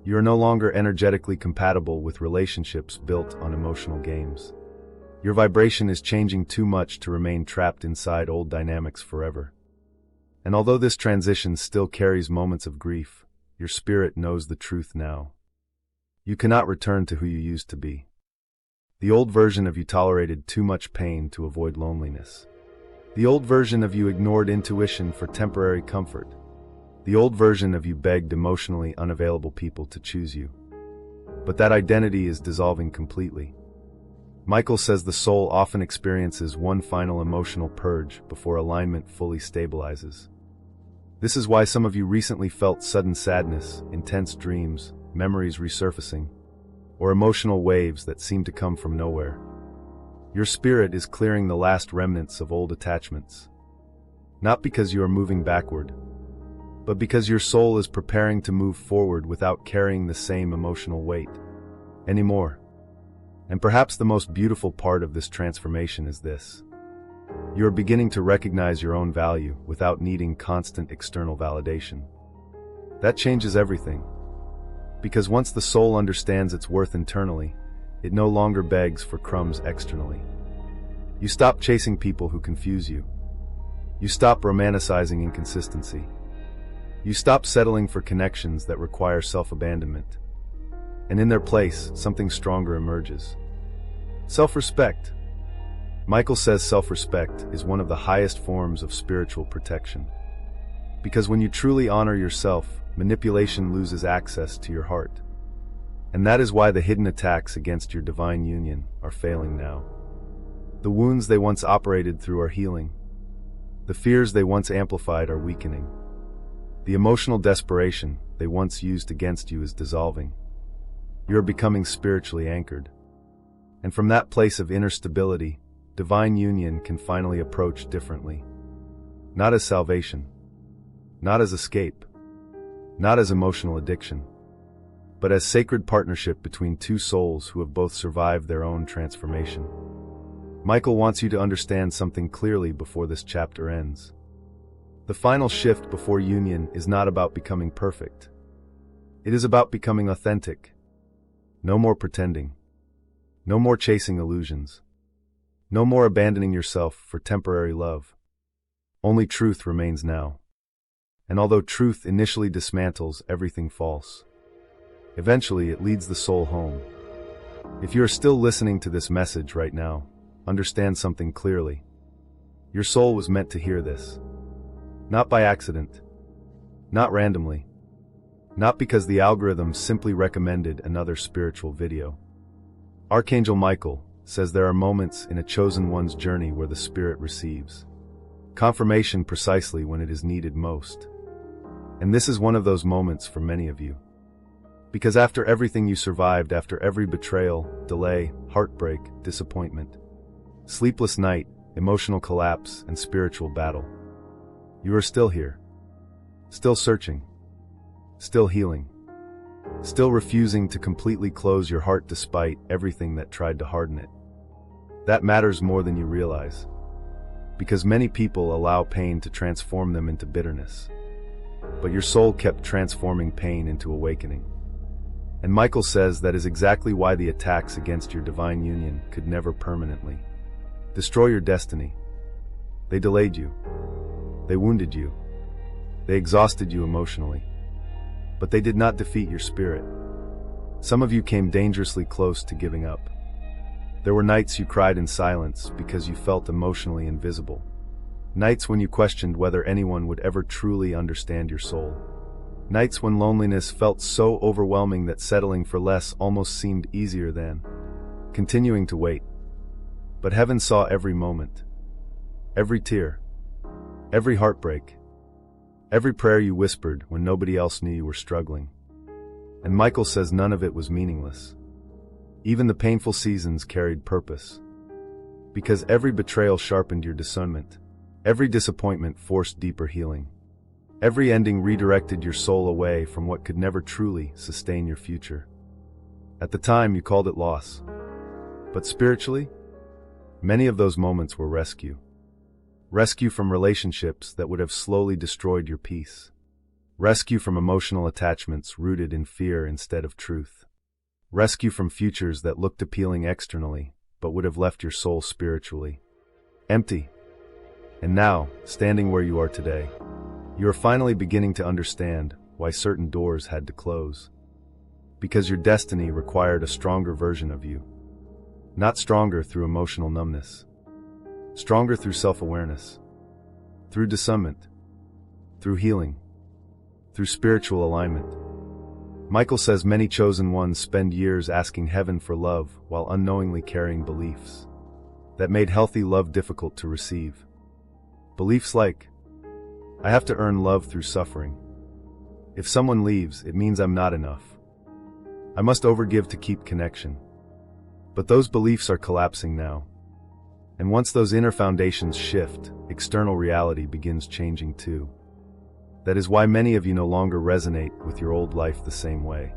S1: You are no longer energetically compatible with relationships built on emotional games. Your vibration is changing too much to remain trapped inside old dynamics forever. And although this transition still carries moments of grief, your spirit knows the truth now. You cannot return to who you used to be. The old version of you tolerated too much pain to avoid loneliness. The old version of you ignored intuition for temporary comfort. The old version of you begged emotionally unavailable people to choose you. But that identity is dissolving completely. Michael says the soul often experiences one final emotional purge before alignment fully stabilizes. This is why some of you recently felt sudden sadness, intense dreams, memories resurfacing, or emotional waves that seem to come from nowhere. Your spirit is clearing the last remnants of old attachments. Not because you are moving backward, but because your soul is preparing to move forward without carrying the same emotional weight anymore. And perhaps the most beautiful part of this transformation is this. You are beginning to recognize your own value without needing constant external validation. That changes everything. Because once the soul understands its worth internally, it no longer begs for crumbs externally. You stop chasing people who confuse you. You stop romanticizing inconsistency. You stop settling for connections that require self-abandonment. And in their place, something stronger emerges. Self-respect. Michael says self-respect is one of the highest forms of spiritual protection. Because when you truly honor yourself, manipulation loses access to your heart. And that is why the hidden attacks against your divine union are failing now. The wounds they once operated through are healing. The fears they once amplified are weakening. The emotional desperation they once used against you is dissolving. You are becoming spiritually anchored. And from that place of inner stability, divine union can finally approach differently. Not as salvation. Not as escape. Not as emotional addiction. But as sacred partnership between two souls who have both survived their own transformation. Michael wants you to understand something clearly before this chapter ends. The final shift before union is not about becoming perfect. It is about becoming authentic. No more pretending. No more chasing illusions. No more abandoning yourself for temporary love. Only truth remains now. And although truth initially dismantles everything false, eventually it leads the soul home. If you are still listening to this message right now, understand something clearly. Your soul was meant to hear this. Not by accident. Not randomly. Not because the algorithm simply recommended another spiritual video. Archangel Michael says there are moments in a chosen one's journey where the spirit receives confirmation precisely when it is needed most. And this is one of those moments for many of you. Because after everything you survived, after every betrayal, delay, heartbreak, disappointment, sleepless night, emotional collapse, and spiritual battle, you are still here. Still searching. Still healing. Still refusing to completely close your heart despite everything that tried to harden it. That matters more than you realize. Because many people allow pain to transform them into bitterness. But your soul kept transforming pain into awakening. And Michael says that is exactly why the attacks against your divine union could never permanently destroy your destiny. They delayed you. They wounded you. They exhausted you emotionally. But they did not defeat your spirit. Some of you came dangerously close to giving up. There were nights you cried in silence because you felt emotionally invisible. Nights when you questioned whether anyone would ever truly understand your soul. Nights when loneliness felt so overwhelming that settling for less almost seemed easier than continuing to wait. But heaven saw every moment, every tear, every heartbreak, every prayer you whispered when nobody else knew you were struggling. And Michael says none of it was meaningless. Even the painful seasons carried purpose. Because every betrayal sharpened your discernment. Every disappointment forced deeper healing. Every ending redirected your soul away from what could never truly sustain your future. At the time, you called it loss. But spiritually, many of those moments were rescue. Rescue from relationships that would have slowly destroyed your peace. Rescue from emotional attachments rooted in fear instead of truth. Rescue from futures that looked appealing externally, but would have left your soul spiritually empty. And now, standing where you are today, you are finally beginning to understand why certain doors had to close. Because your destiny required a stronger version of you. Not stronger through emotional numbness. Stronger through self-awareness. Through discernment. Through healing. Through spiritual alignment. Michael says many chosen ones spend years asking heaven for love while unknowingly carrying beliefs that made healthy love difficult to receive. Beliefs like, I have to earn love through suffering. If someone leaves, it means I'm not enough. I must overgive to keep connection. But those beliefs are collapsing now. And once those inner foundations shift, external reality begins changing too. That is why many of you no longer resonate with your old life the same way.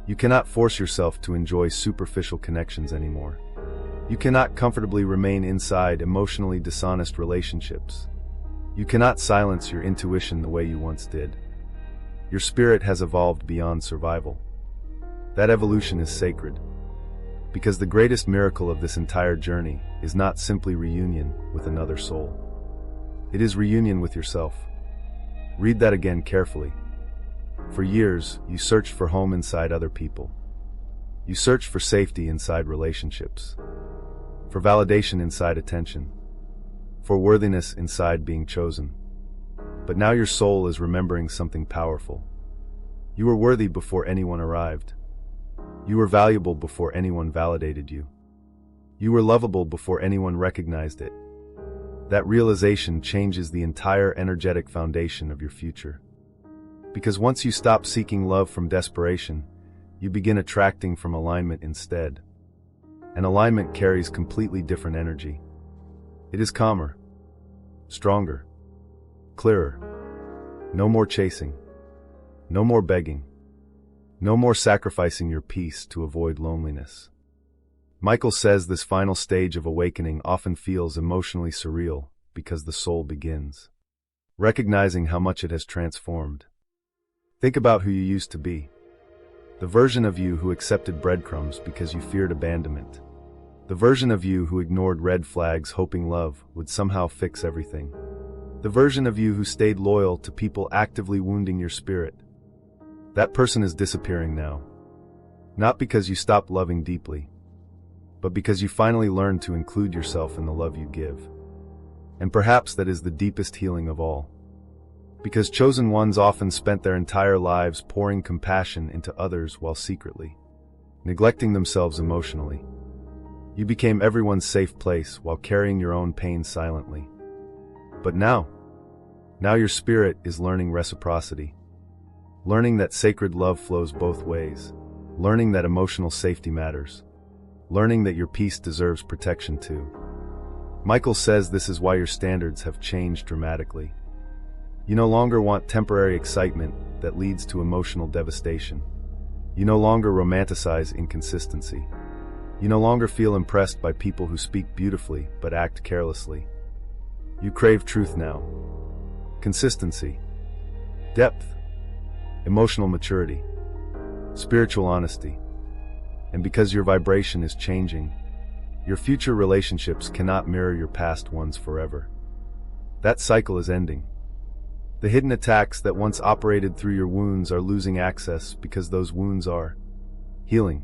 S1: You cannot force yourself to enjoy superficial connections anymore. You cannot comfortably remain inside emotionally dishonest relationships. You cannot silence your intuition the way you once did. Your spirit has evolved beyond survival. That evolution is sacred. Because the greatest miracle of this entire journey is not simply reunion with another soul. It is reunion with yourself. Read that again carefully. For years, you searched for home inside other people. You searched for safety inside relationships. For validation inside attention. For worthiness inside being chosen. But now your soul is remembering something powerful. You were worthy before anyone arrived. You were valuable before anyone validated you. You were lovable before anyone recognized it. That realization changes the entire energetic foundation of your future. Because once you stop seeking love from desperation, you begin attracting from alignment instead. And alignment carries completely different energy. It is calmer, stronger, clearer. No more chasing. No more begging. No more sacrificing your peace to avoid loneliness. Michael says this final stage of awakening often feels emotionally surreal because the soul begins recognizing how much it has transformed. Think about who you used to be. The version of you who accepted breadcrumbs because you feared abandonment. The version of you who ignored red flags hoping love would somehow fix everything. The version of you who stayed loyal to people actively wounding your spirit. That person is disappearing now. Not because you stopped loving deeply, but because you finally learned to include yourself in the love you give. And perhaps that is the deepest healing of all. Because chosen ones often spent their entire lives pouring compassion into others while secretly neglecting themselves emotionally. You became everyone's safe place while carrying your own pain silently. But now your spirit is learning reciprocity. Learning that sacred love flows both ways. Learning that emotional safety matters. Learning that your peace deserves protection too. Michael says this is why your standards have changed dramatically. You no longer want temporary excitement that leads to emotional devastation. You no longer romanticize inconsistency. You no longer feel impressed by people who speak beautifully but act carelessly. You crave truth now. Consistency. Depth. Emotional maturity. Spiritual honesty. And because your vibration is changing, your future relationships cannot mirror your past ones forever. That cycle is ending. The hidden attacks that once operated through your wounds are losing access because those wounds are healing.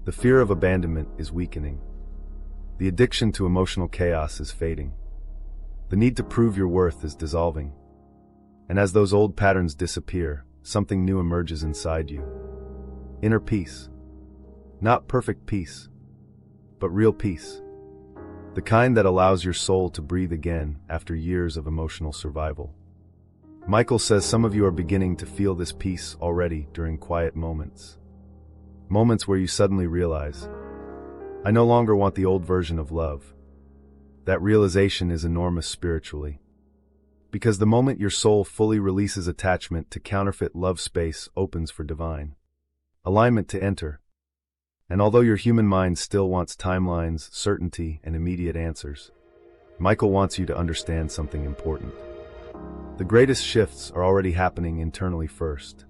S1: The fear of abandonment is weakening. The addiction to emotional chaos is fading. The need to prove your worth is dissolving. And as those old patterns disappear, something new emerges inside you. Inner peace. Not perfect peace, but real peace. The kind that allows your soul to breathe again after years of emotional survival. Michael says some of you are beginning to feel this peace already during quiet moments. Moments where you suddenly realize, I no longer want the old version of love. That realization is enormous spiritually. Because the moment your soul fully releases attachment to counterfeit love, space opens for divine alignment to enter. And although your human mind still wants timelines, certainty, and immediate answers, Michael wants you to understand something important. The greatest shifts are already happening internally first.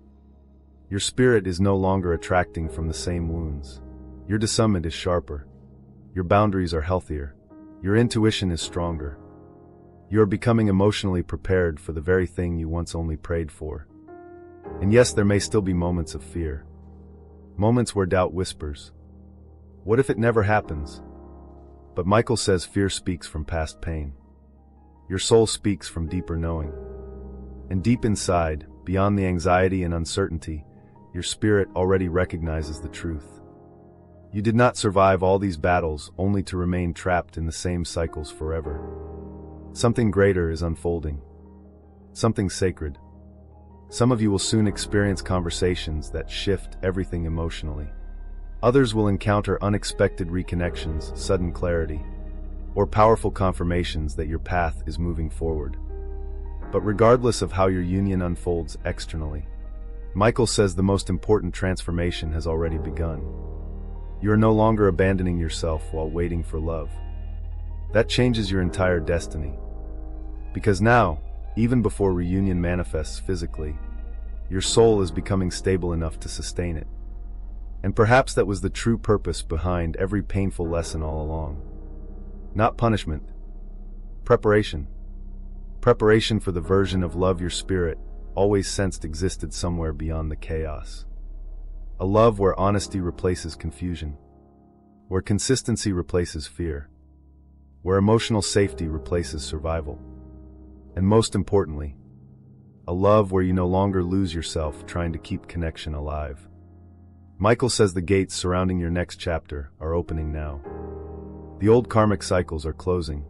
S1: Your spirit is no longer attracting from the same wounds. Your discernment is sharper. Your boundaries are healthier. Your intuition is stronger. You are becoming emotionally prepared for the very thing you once only prayed for. And yes, there may still be moments of fear. Moments where doubt whispers, what if it never happens? But Michael says fear speaks from past pain. Your soul speaks from deeper knowing. And deep inside, beyond the anxiety and uncertainty, your spirit already recognizes the truth. You did not survive all these battles only to remain trapped in the same cycles forever. Something greater is unfolding. Something sacred. Some of you will soon experience conversations that shift everything emotionally. Others will encounter unexpected reconnections, sudden clarity, or powerful confirmations that your path is moving forward. But regardless of how your union unfolds externally, Michael says the most important transformation has already begun. You are no longer abandoning yourself while waiting for love. That changes your entire destiny. Because now, even before reunion manifests physically, your soul is becoming stable enough to sustain it. And perhaps that was the true purpose behind every painful lesson all along. Not punishment. Preparation. Preparation for the version of love your spirit always sensed existed somewhere beyond the chaos. A love where honesty replaces confusion. Where consistency replaces fear. Where emotional safety replaces survival. And most importantly, a love where you no longer lose yourself trying to keep connection alive. Michael says the gates surrounding your next chapter are opening now. The old karmic cycles are closing.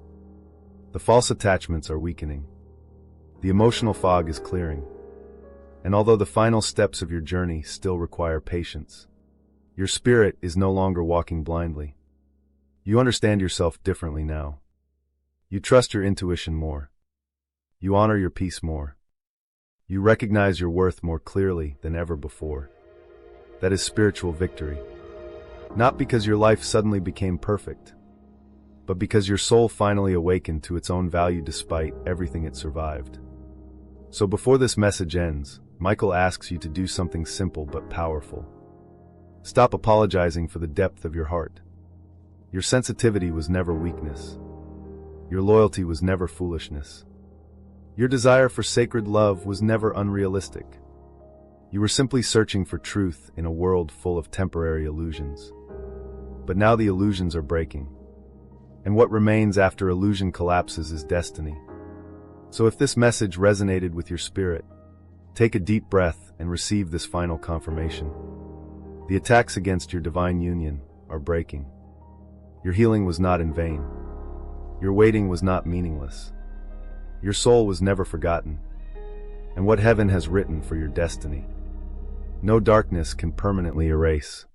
S1: The false attachments are weakening. The emotional fog is clearing. And although the final steps of your journey still require patience, your spirit is no longer walking blindly. You understand yourself differently now. You trust your intuition more. You honor your peace more. You recognize your worth more clearly than ever before. That is spiritual victory. Not because your life suddenly became perfect, but because your soul finally awakened to its own value despite everything it survived. So before this message ends, Michael asks you to do something simple but powerful. Stop apologizing for the depth of your heart. Your sensitivity was never weakness. Your loyalty was never foolishness. Your desire for sacred love was never unrealistic. You were simply searching for truth in a world full of temporary illusions. But now the illusions are breaking. And what remains after illusion collapses is destiny. So if this message resonated with your spirit, take a deep breath and receive this final confirmation. The attacks against your divine union are breaking. Your healing was not in vain. Your waiting was not meaningless. Your soul was never forgotten. And what heaven has written for your destiny, no darkness can permanently erase.